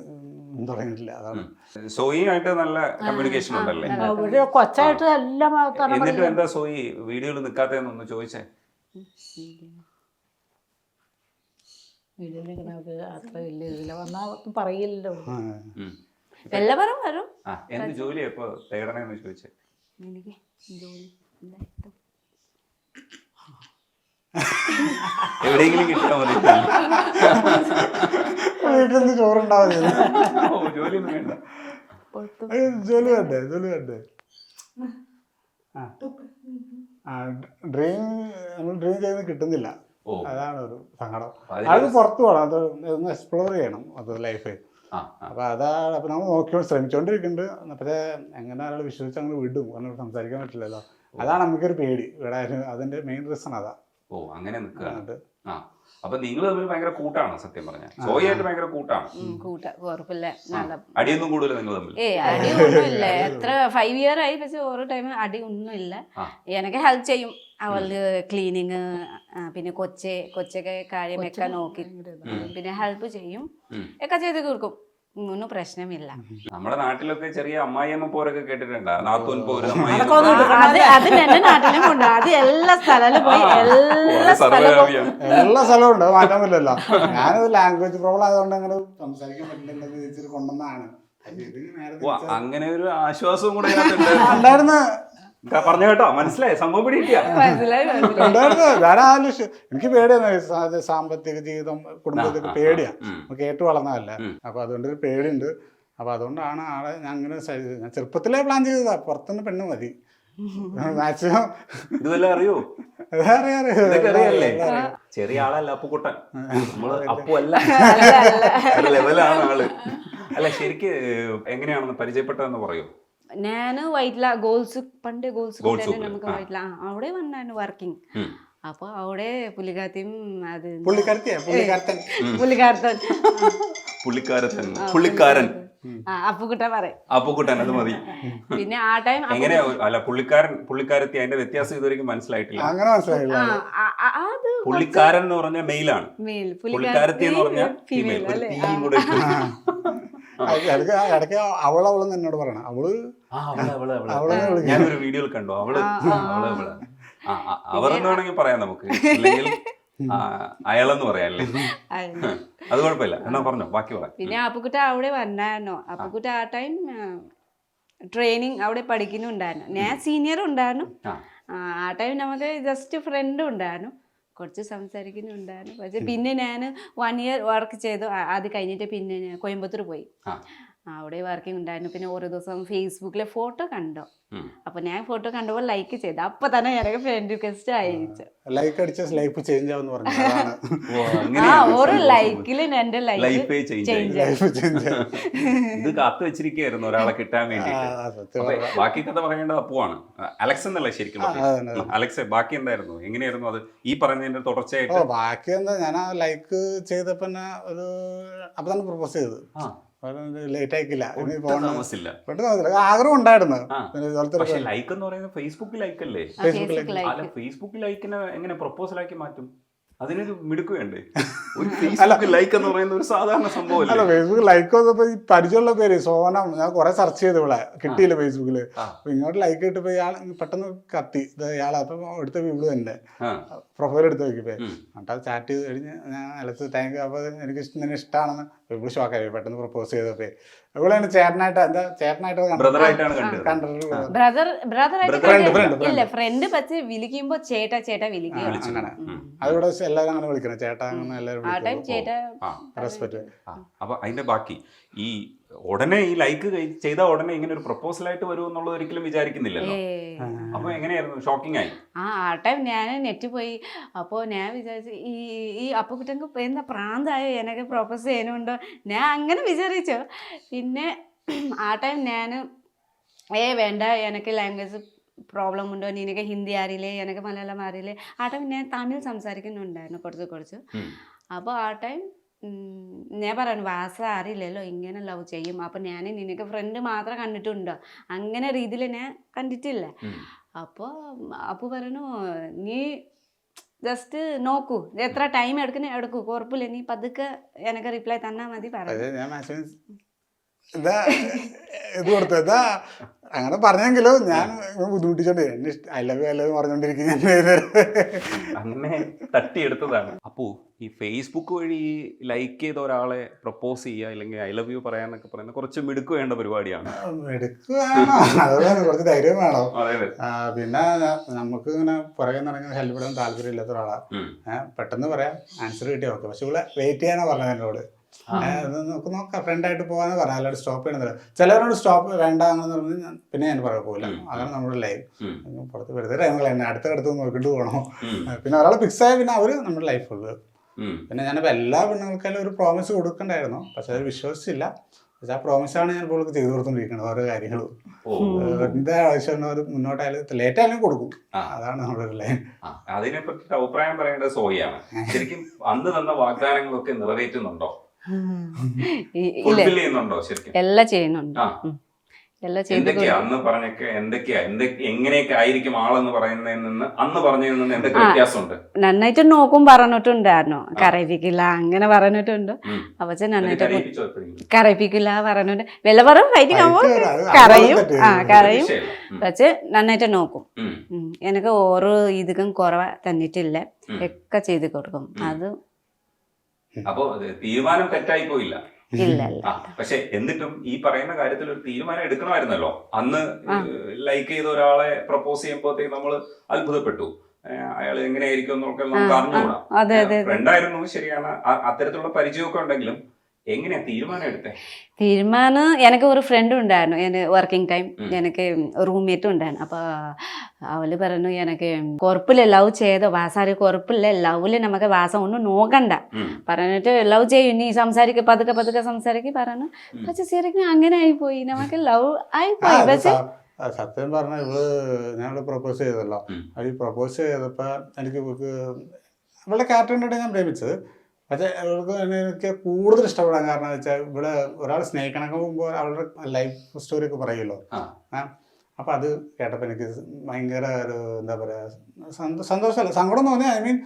തുടങ്ങിയിട്ടില്ല. അതാണ്. സോയിയായിട്ട് നല്ല കമ്മ്യൂണിക്കേഷൻ ഉണ്ടല്ലേ? ഒരു കൊച്ചായിട്ട് എല്ലാം എന്നിട്ടും എന്താ സോയി വീഡിയോയിൽ നിൽക്കാത്തതെന്നൊന്ന് ചോദിച്ചേ. അത്ര വലിയ ഇതില്ല, വന്നാ പറയില്ലല്ലോ. എല്ലാവരും വരും. എന്ത് ജോലിയാ ഇപ്പൊ തേടണേന്ന് ചോദിച്ചേ. എനിക്ക് ജോലി എവിടെയെങ്കിലും കിട്ടാൻ മതി. വീട്ടിൽ നിന്ന് ചോറുണ്ടാവില്ല. ജോലിയൊന്നും വേണ്ട. ജോലി വേണ്ടേ. നമ്മൾ ഡ്രീം ചെയ്യുന്നത് കിട്ടുന്നില്ല. അതാണ് ഒരു സങ്കടം. അത് പുറത്തു പോകണം, അത് ഒന്ന് എക്സ്പ്ലോർ ചെയ്യണം, അത് ലൈഫ്. അപ്പൊ അതാണ്. അപ്പൊ നമ്മൾ ശ്രമിച്ചോണ്ടിരിക്കുന്നുണ്ട്. പക്ഷേ എങ്ങനെ ഒരാൾ വിശ്വസിച്ച് അങ്ങനെ വിടും, കാരണം സംസാരിക്കാൻ പറ്റില്ലല്ലോ. അതാണ് നമുക്കൊരു പേടി. ഇവിടെ അതിന്റെ മെയിൻ റീസൺ അതാ. ഓ അങ്ങനെ നിൽക്കുക. അപ്പൊ നിങ്ങൾ തമ്മിൽ ഭയങ്കര കൂട്ടാണ് സത്യം പറഞ്ഞാൽ. സോയിയായിട്ട് ഭയങ്കര കൂട്ടാണ്. കുഴപ്പമില്ല. അടിയൊന്നും കൂടുതൽ നിങ്ങൾ തമ്മിൽ? അടി ഒന്നുമില്ല. എത്ര 5 year ആയി, പക്ഷെ ഓരോ ടൈം അടി ഒന്നുമില്ല. എനിക്ക് ഹെൽപ്പ് ചെയ്യും. അവള് ക്ലീനിങ്, പിന്നെ കൊച്ചൊക്കെ കാര്യമൊക്കെ നോക്കി പിന്നെ ഹെൽപ്പ് ചെയ്യും, ഒക്കെ ചെയ്ത് കൊടുക്കും. ഒന്നും പ്രശ്നമില്ല. നമ്മുടെ നാട്ടിലൊക്കെ ചെറിയ അമ്മായിയമ്മ പോരൊക്കെ കേട്ടിട്ടുണ്ടോ? നാത്തൂൻ പോര്, അത് എന്റെ നാട്ടിലും ഉണ്ട്. അത് എല്ലാ സ്ഥലവും പോയി എല്ലാ സ്ഥലവും ഉണ്ട്, മാറ്റാൻ പറ്റില്ലല്ലോ. ഞാനത് ലാംഗ്വേജ് പ്രോബ്ലം ആയതുകൊണ്ട് അങ്ങനെ സംസാരിക്കാൻ പറ്റില്ല കൊണ്ടെന്നാണ്. അങ്ങനെ ഒരു ആശ്വാസവും കൂടെ ഉണ്ടായിരുന്നു. പറഞ്ഞു കേട്ടോ, മനസ്സിലായി സംഭവം പിടിയിട്ടില്ല. എനിക്ക് പേടിയാണ് സാമ്പത്തിക ജീവിതം, കുടുംബത്തിലേക്ക് പേടിയാ. കേട്ടു വളർന്നതല്ല. അപ്പൊ അതുകൊണ്ടൊരു പേടിയുണ്ട്. അപ്പൊ അതുകൊണ്ടാണ് ആളെ ഞാൻ അങ്ങനെ ഞാൻ ചെറുപ്പത്തിലേ പ്ലാൻ ചെയ്തതാ, പുറത്തുനിന്ന് പെണ്ണ് മതി മാക്സിമം. ഇതുവല്ല അറിയോ? അറിയാറിയല്ലേ? ചെറിയ ആളല്ല അപ്പുക്കുട്ടൻ, നമ്മള് അപ്പു അല്ല, ലെവലാണ് ആള്. അല്ല ശരിക്ക് എങ്ങനെയാണെന്ന് പരിചയപ്പെട്ടതെന്ന് പറയൂ. ഞാന് വൈറ്റ്ല പണ്ട് ഗോൾസ് നമുക്ക് വൈറ്റ്ല അവിടെ വന്നാണ് വർക്കിംഗ്. അപ്പൊ അവിടെ പുള്ളിക്കാരത്തിയും അത് പുള്ളിക്കാരൻ അപ്പുക്കുട്ട പറയും. അപ്പുക്കുട്ടൻ അത് മതി. പിന്നെ ആ ടൈം എങ്ങനെയാ? അല്ല പുള്ളിക്കാരത്തി, അതിന്റെ വ്യത്യാസം ഇതുവരെയും മനസ്സിലായിട്ടില്ല. പുള്ളിക്കാരൻ എന്ന് പറഞ്ഞാൽ മെയിലാണ്, പുള്ളിക്കാരത്തി എന്ന് പറഞ്ഞാൽ ഫീമെയിൽ. ഇടയ്ക്ക് അവളെന്ന് എന്നോട് പറയണം. ഞാനൊരു വീഡിയോയിൽ കണ്ടു അവള്. അവരെന്ന് വേണമെങ്കിൽ പറയാം നമുക്ക്, അല്ലെങ്കിൽ അയാളെന്ന് പറയാല്ലേ, അത് കുഴപ്പമില്ല. എന്നാ പറഞ്ഞോ, ബാക്കി പറയാം. പിന്നെ അപ്പുക്കുട്ട അവിടെ വന്നായിരുന്നു. അപ്പുക്കുട്ട ആ ടൈം ട്രെയിനിങ് അവിടെ പഠിക്കുന്നുണ്ടായിരുന്നു. ഞാൻ സീനിയർ ഉണ്ടായിരുന്നു. ആ ടൈം നമുക്ക് ജസ്റ്റ് ഫ്രണ്ട് ഉണ്ടായിരുന്നു. കുറച്ച് സംസാരിക്കുന്നുണ്ടായിരുന്നു. പക്ഷെ പിന്നെ ഞാൻ 1 year വർക്ക് ചെയ്തു. അത് കഴിഞ്ഞിട്ട് പിന്നെ ഞാൻ കോയമ്പത്തൂർ പോയി. അവിടെ വർക്കിംഗ് ഉണ്ടായിരുന്നു. പിന്നെ ഓരോ ദിവസം ഫേസ്ബുക്കിലെ ഫോട്ടോ കണ്ടു. അപ്പൊ ഞാൻ ഫോട്ടോ കണ്ടപ്പോൾ ലൈക്ക് ചെയ്തു. അപ്പൊ തന്നെ എനിക്ക് ഫ്രണ്ട് റിക്വസ്റ്റ് അയച്ചു. ലൈക്ക് അടിച്ച ലൈഫ് ചേഞ്ച് ആവുമെന്ന് പറഞ്ഞു. ഒരു ലൈക്കില് എന്റെ ലൈഫ് ചേഞ്ച് ഇത് കാത്തു വെച്ചിരിക്കുകയായിരുന്നു ഒരാളെ കിട്ടാൻ വേണ്ടി. ബാക്കി കഥ പറയേണ്ടത് അപ്പുവാണ്. അലക്സ് എന്നല്ല ശരിക്കും. അലക്സ് ബാക്കി എന്തായിരുന്നു, എങ്ങനെയായിരുന്നു അത് ഈ പറഞ്ഞതിന്റെ തുടർച്ചയായിട്ട്? ബാക്കി എന്താ, ഞാൻ ആ ലൈക്ക് ചെയ്തപ്പോ ഒരു അപ്പൊ തന്നെ പ്രപ്പോസ് ചെയ്തു. ലേറ്റ് ആയിക്കില്ല, ആഗ്രഹം ഉണ്ടായിരുന്നു. ലൈക്ക് എന്ന് പറയുന്നത് ഫേസ്ബുക്ക് ലൈക്ക് അല്ലേ? ഫേസ്ബുക്ക് ലൈക്കിനെ എങ്ങനെ പ്രപ്പോസലാക്കി മാറ്റും? അതിനൊരു മിടുക്ക് വേണ്ടേ? ഒരു ഫേസ്ബുക്ക് ലൈക്ക് എന്ന് പറയുന്ന ഒരു സാധാരണ സംഭവം അല്ല. ഫേസ്ബുക്ക് ലൈക്ക് വന്നപ്പോ ഈ പരിചയമുള്ള പേര് സോനം, ഞാൻ കുറെ സെർച്ച് ചെയ്തു, ഇവിടെ കിട്ടിയില്ല ഫേസ്ബുക്കില്. അപ്പൊ ഇങ്ങോട്ട് ലൈക്ക് കിട്ടപ്പോ ഇയാൾ പെട്ടെന്ന് കത്തി ഇയാളെ. അപ്പൊ എടുത്ത ഇവള് തന്നെ പ്രൊഫൈൽ എടുത്ത് നോക്കിപ്പോ എന്നിട്ട് അത് ചാറ്റ് ചെയ്ത് കഴിഞ്ഞ് ഞാൻ അലത്ത് താങ്ക് യു. അപ്പൊ എനിക്ക് നിന്നെ ഇഷ്ടമാണെന്ന് ഇവള് ഷോക്കായി. പെട്ടെന്ന് പ്രപ്പോസ് ചെയ്തപ്പോ ഇവളാണ് ചേട്ടനായിട്ട്, എന്താ ചേട്ടനായിട്ട് ഇല്ല, ഫ്രണ്ട് പക്ഷെ വിളിക്കുമ്പോ ചേട്ടാ ചേട്ടാ വിളിക്കും. അതിവിടെ എല്ലാവരും അങ്ങനെ വിളിക്കണം, ചേട്ടാ അങ്ങനെ എല്ലാവരും. റെസ്പെക്ട്. അപ്പൊ അതിന്റെ ബാക്കി ഈ ഉടനെ ഈ ലൈക്ക് ചെയ്ത ഉടനെ ഇങ്ങനെ ഒരു പ്രപ്പോസലായിട്ട് വരും എന്നുള്ളത് ഒരിക്കലും വിചാരിക്കുന്നില്ലല്ലോ. അപ്പൊ എങ്ങനെയായിരുന്നു? ഷോക്കിംഗ് ആയി. ആ ടൈം ഞാൻ നെറ്റ് പോയി. അപ്പോൾ ഞാൻ വിചാരിച്ചു ഈ അപ്പുകുട്ടങ്ങൾക്ക് എന്താ പ്രാന്തായോ എനിക്ക് പ്രപ്പോസ് ചെയ്യുന്നുണ്ടോ, ഞാൻ അങ്ങനെ വിചാരിച്ചു. പിന്നെ ആ ടൈം ഞാൻ വേണ്ട, എനിക്ക് ലാംഗ്വേജ് പ്രോബ്ലം ഉണ്ടോ, നിനക്ക് ഹിന്ദി അറിയില്ലേ, എനിക്ക് മലയാളം അറിയില്ലേ. ആ ടൈം ഞാൻ തമിഴ് സംസാരിക്കുന്നുണ്ടായിരുന്നു കുറച്ച്. അപ്പോൾ ആ ടൈം ഞാൻ പറഞ്ഞു ഭാഷ അറിയില്ലല്ലോ, ഇങ്ങനെ ലവ് ചെയ്യും. അപ്പം ഞാൻ നിനക്ക് ഫ്രണ്ട് മാത്രം കണ്ടിട്ടുണ്ടോ, അങ്ങനെ രീതിയിൽ ഞാൻ കണ്ടിട്ടില്ല. അപ്പോൾ അപ്പു പറഞ്ഞു നീ ജസ്റ്റ് നോക്കൂ, എത്ര ടൈം എടുക്കൂ, കുഴപ്പമില്ല, നീ പതുക്കെ എനിക്ക് റിപ്ലൈ തന്നാൽ മതി പറഞ്ഞു. ഇത് കൊടുത്ത അങ്ങനെ പറഞ്ഞെങ്കിലും ഞാൻ ബുദ്ധിമുട്ടിച്ചോണ്ട് ഐ ലവ് പറഞ്ഞോണ്ടിരിക്കും. അങ്ങനെ തട്ടിയെടുത്തതാണ്. അപ്പോ ഈ ഫേസ്ബുക്ക് വഴി ലൈക്ക് ചെയ്ത ഒരാളെ പ്രപ്പോസ് ചെയ്യുക അല്ലെങ്കിൽ ഐ ലവ് യു പറയാന്നൊക്കെ പറയുന്നത് കുറച്ച് മിടുക്ക് വേണ്ട പരിപാടിയാണ്. മിടുക്ക് വേണം, അതുപോലെ കുറച്ച് ധൈര്യം വേണം. പിന്നെ നമുക്ക് ഇങ്ങനെ പുറകെ നടക്കുന്ന ഹെൽപ്പ് ചെയ്യാൻ താല്പര്യം ഇല്ലാത്ത ഒരാളാണ്. പെട്ടെന്ന് പറയാം, ആൻസർ കിട്ടിയാൽ ഓക്കെ. പക്ഷെ ഇവിടെ വെയിറ്റ് ചെയ്യാനാ പറഞ്ഞത് എന്നോട്. നമുക്ക് നോക്കാം, ഫ്രണ്ടായിട്ട് പോകാന്ന് പറയാം, അല്ലാണ്ട് സ്റ്റോപ്പ് ചെയ്യണമെന്നില്ല. ചിലവരോട് സ്റ്റോപ്പ് വേണ്ട എന്ന് പറഞ്ഞ് പിന്നെ ഞാൻ പറയാൻ പോകില്ല. അതാണ് നമ്മുടെ ലൈഫ്. പുറത്ത് വെറുതെ ടൈമുകൾ തന്നെ അടുത്തടുത്ത് നോക്കിയിട്ട് പോകണം. പിന്നെ ഒരാൾ ഫിക്സ് ആയ പിന്നെ അവര് നമ്മുടെ ലൈഫുള്ളത്. പിന്നെ ഞാനിപ്പോൾ എല്ലാ പെണ്ണുങ്ങൾക്കായാലും ഒരു പ്രോമിസ് കൊടുക്കണ്ടായിരുന്നു, പക്ഷെ അത് വിശ്വസിച്ചില്ല. പക്ഷെ ആ പ്രോമിസാണ് ഞാൻ ഇപ്പോൾ ചെയ്തു കൊടുത്തോണ്ടിരിക്കുന്നത്. ഓരോ കാര്യങ്ങളും എന്താ ആവശ്യമാണ് അവർ മുന്നോട്ടായാലും ലേറ്റ് ആയാലും കൊടുക്കും. അതാണ് നമ്മുടെ ഒരു ലൈൻ. അതിനെ പറ്റി അഭിപ്രായം പറയേണ്ടത് സോയിയാണ്. ശരിക്കും അന്ന് തന്ന വാഗ്ദാനങ്ങളൊക്കെ നിറവേറ്റുന്നുണ്ടോ? എല്ലാം ചെയ്യുന്നുണ്ട്. എന്തൊക്കെയാ അന്ന് പറഞ്ഞൊക്കെ, എങ്ങനെയൊക്കെ ആയിരിക്കും ആളെന്ന് പറയുന്നതിൽ നിന്ന് അന്ന് പറഞ്ഞതിൽ നിന്ന് എന്തൊക്കെ വ്യത്യാസമുണ്ട്? നന്നായിട്ട് നോക്കും പറഞ്ഞിട്ടുണ്ടായിരുന്നു, കരയിപ്പിക്കില്ല അങ്ങനെ പറഞ്ഞിട്ടുണ്ട്. പക്ഷെ നന്നായിട്ട് കരയിപ്പിക്കില്ല പറഞ്ഞിട്ട് വില പറയും, ഫൈറ്റിംഗ് ആവുമ്പോൾ കരയും. പക്ഷെ നന്നായിട്ട് നോക്കും. എനിക്ക് ഓരോ ഇതും കുറവ് തന്നിട്ടില്ല, ഒക്കെ ചെയ്ത് കൊടുക്കും. അത് അപ്പൊ തീരുമാനം തെറ്റായി പോയില്ല. ഇല്ല. പക്ഷെ എന്നിട്ടും ഈ പറയുന്ന കാര്യത്തിൽ ഒരു തീരുമാനം എടുക്കണമായിരുന്നല്ലോ. അന്ന് ലൈക്ക് ചെയ്ത ഒരാളെ പ്രപ്പോസ് ചെയ്യുമ്പോഴത്തേക്ക് നമ്മൾ അത്ഭുതപ്പെട്ടു. അയാൾ എങ്ങനെയായിരിക്കും എന്നൊക്കെ നമുക്ക് അറിഞ്ഞുകൂടാ. ഫ്രണ്ടായിരുന്നു, ശരിയാണ്, അത്തരത്തിലുള്ള പരിചയമൊക്കെ ഉണ്ടെങ്കിലും എങ്ങനെയാ തീരുമാനം എടുത്തേ? തീരുമാനം എനിക്ക് ഒരു ഫ്രണ്ട് ഉണ്ടായിരുന്നു, വർക്കിംഗ് ടൈം എനിക്ക് റൂംമേറ്റും ഉണ്ടായിരുന്നു. അപ്പോൾ അവള് പറഞ്ഞു എനിക്ക് കുഴപ്പമില്ല, ലവ് ചെയ്തോ വാസാരി, കുഴപ്പമില്ല, ലവില് നമുക്ക് വാസം ഒന്നും നോക്കണ്ട പറഞ്ഞിട്ട് ലവ് ചെയ്യും, നീ സംസാരിക്ക പതുക്കെ സംസാരിക്കും പറഞ്ഞു. പക്ഷെ ശരിക്കും അങ്ങനെ ആയിപ്പോയി, നമുക്ക് ലവ് ആയിപ്പോയി. പക്ഷെ സത്യം പറഞ്ഞ ഞാൻ പ്രപ്പോസ് ചെയ്തല്ലോ, അത് പ്രപ്പോസ് ചെയ്തപ്പോ എനിക്ക് ഇവളുടെ ക്യാരക്ടറിനായിട്ട് ഞാൻ പ്രേമിച്ചത്. പക്ഷേ അവൾക്ക് എനിക്ക് കൂടുതൽ ഇഷ്ടപ്പെടാൻ കാരണം എന്ന് വെച്ചാൽ ഇവിടെ ഒരാൾ സ്നേഹിക്കണക്ക് മുമ്പ് അവളുടെ ലൈഫ് സ്റ്റോറി ഒക്കെ പറയുമല്ലോ. അപ്പം അത് കേട്ടപ്പോൾ എനിക്ക് ഭയങ്കര ഒരു എന്താ പറയുക സന്തോഷമല്ല, സങ്കടം തോന്നി. ഐ മീൻ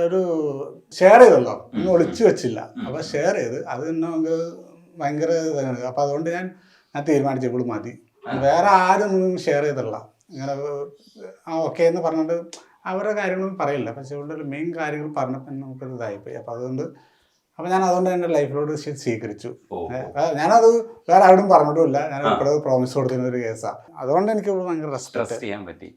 ഒരു ഷെയർ ചെയ്തല്ലോ, ഒന്നും ഒളിച്ചു വെച്ചില്ല. അപ്പം ഷെയർ ചെയ്ത് അത് തന്നെ നമുക്ക് ഭയങ്കര ഇതാണ്. അപ്പം അതുകൊണ്ട് ഞാൻ തീരുമാനിച്ചു ഇവള് മതി, വേറെ ആരും ഒന്നും ഷെയർ ചെയ്തില്ല. ഇങ്ങനെ ഓക്കെ എന്ന് പറഞ്ഞിട്ട് അവരുടെ കാര്യങ്ങളൊന്നും പറയില്ല. പക്ഷെ ഇവളുടെ മെയിൻ കാര്യങ്ങൾ പറഞ്ഞപ്പോൾ നമുക്കൊരു ഇതായിപ്പോയി. അപ്പം അതുകൊണ്ട് അപ്പൊ ഞാൻ അതുകൊണ്ട് എന്റെ ലൈഫിലോട് സ്വീകരിച്ചു. ഞാനത് വേറെ ആരോടും പറഞ്ഞിട്ടുമില്ല. ഞാൻ എപ്പോഴും പ്രോമിസ് കൊടുത്തിരുന്ന ഒരു കേസാണ്. അതുകൊണ്ട് എനിക്ക് ഭയങ്കര ട്രസ്റ്റ് ചെയ്യാൻ പറ്റി.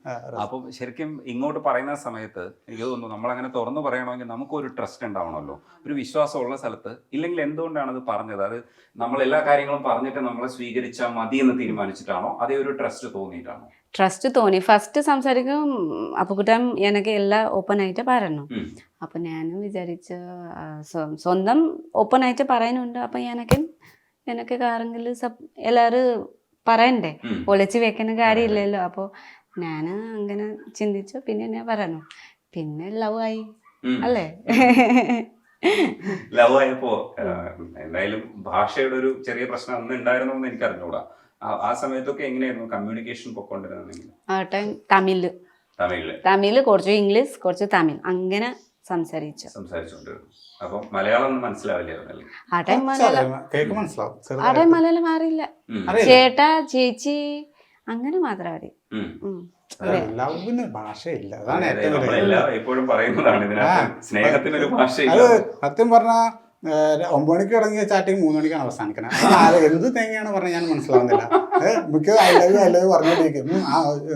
അപ്പൊ ശരിക്കും ഇങ്ങോട്ട് പറയുന്ന സമയത്ത് എനിക്ക് തോന്നുന്നു നമ്മൾ അങ്ങനെ തുറന്നു പറയണമെങ്കിൽ നമുക്കൊരു ട്രസ്റ്റ് ഉണ്ടാവണമല്ലോ, ഒരു വിശ്വാസമുള്ള സ്ഥലത്ത്. ഇല്ലെങ്കിൽ എന്തുകൊണ്ടാണ് അത് പറഞ്ഞത്? അത് നമ്മൾ എല്ലാ കാര്യങ്ങളും പറഞ്ഞിട്ട് നമ്മളെ സ്വീകരിച്ചാൽ മതി എന്ന് തീരുമാനിച്ചിട്ടാണോ, അതേ ഒരു ട്രസ്റ്റ് തോന്നിയിട്ടാണോ? ട്രസ്റ്റ് തോന്നി. ഫസ്റ്റ് സംസാരിക്കും അപ്പുക്കുട്ടൻ എനിക്ക് എല്ലാം ഓപ്പൺ ആയിട്ട് പറഞ്ഞു. അപ്പൊ ഞാനും വിചാരിച്ച് സ്വന്തം ഓപ്പൺ ആയിട്ട് പറയുന്നുണ്ട്. അപ്പൊ എനിക്ക് കാരെങ്കിൽ എല്ലാരും പറയണ്ടേ, ഒളിച്ച് വെക്കുന്ന കാര്യമില്ലല്ലോ. അപ്പൊ ഞാൻ അങ്ങനെ ചിന്തിച്ചു. പിന്നെ ഞാൻ പറഞ്ഞു, പിന്നെ ലവ് ആയി അല്ലേ. ലവ് ആയപ്പോ എന്തായാലും ഭാഷയുടെ ഒരു ചെറിയ പ്രശ്നം അന്ന് ഉണ്ടായിരുന്നു എന്ന് എനിക്ക് അറിഞ്ഞൂടാ. ആ സമയത്തൊക്കെ എങ്ങനെയായിരുന്നു കമ്മ്യൂണിക്കേഷൻ പൊക്കോണ്ടിരുന്നത്? ആ ടൈം തമിഴ് കുറച്ച് ഇംഗ്ലീഷ് കുറച്ച് തമിഴ് അങ്ങനെ സംസാരിച്ചോണ്ടിരുന്നു. അപ്പൊ മലയാളം മനസ്സിലാവില്ലായിരുന്നല്ലേ? ആ ടൈം മലയാളം മാറിയില്ല. ചേട്ടാ ചേച്ചി അങ്ങനെ മാത്രം മതി. ലവിന് ഭാഷയില്ല. എപ്പോഴും പറയുന്നതാണ് സ്നേഹത്തിനൊരു ഭാഷയില്ല. സത്യം പറഞ്ഞാ 9 മണിക്ക് തുടങ്ങിയ ചാറ്റിങ് 3 മണിക്കാണ് അവസാനിക്കണത്. എന്ത് തേങ്ങയാണ് പറഞ്ഞാൽ ഞാൻ മനസ്സിലാവുന്നില്ല. മിക്ക ഐ ലവ് പറഞ്ഞോണ്ടിരിക്കും.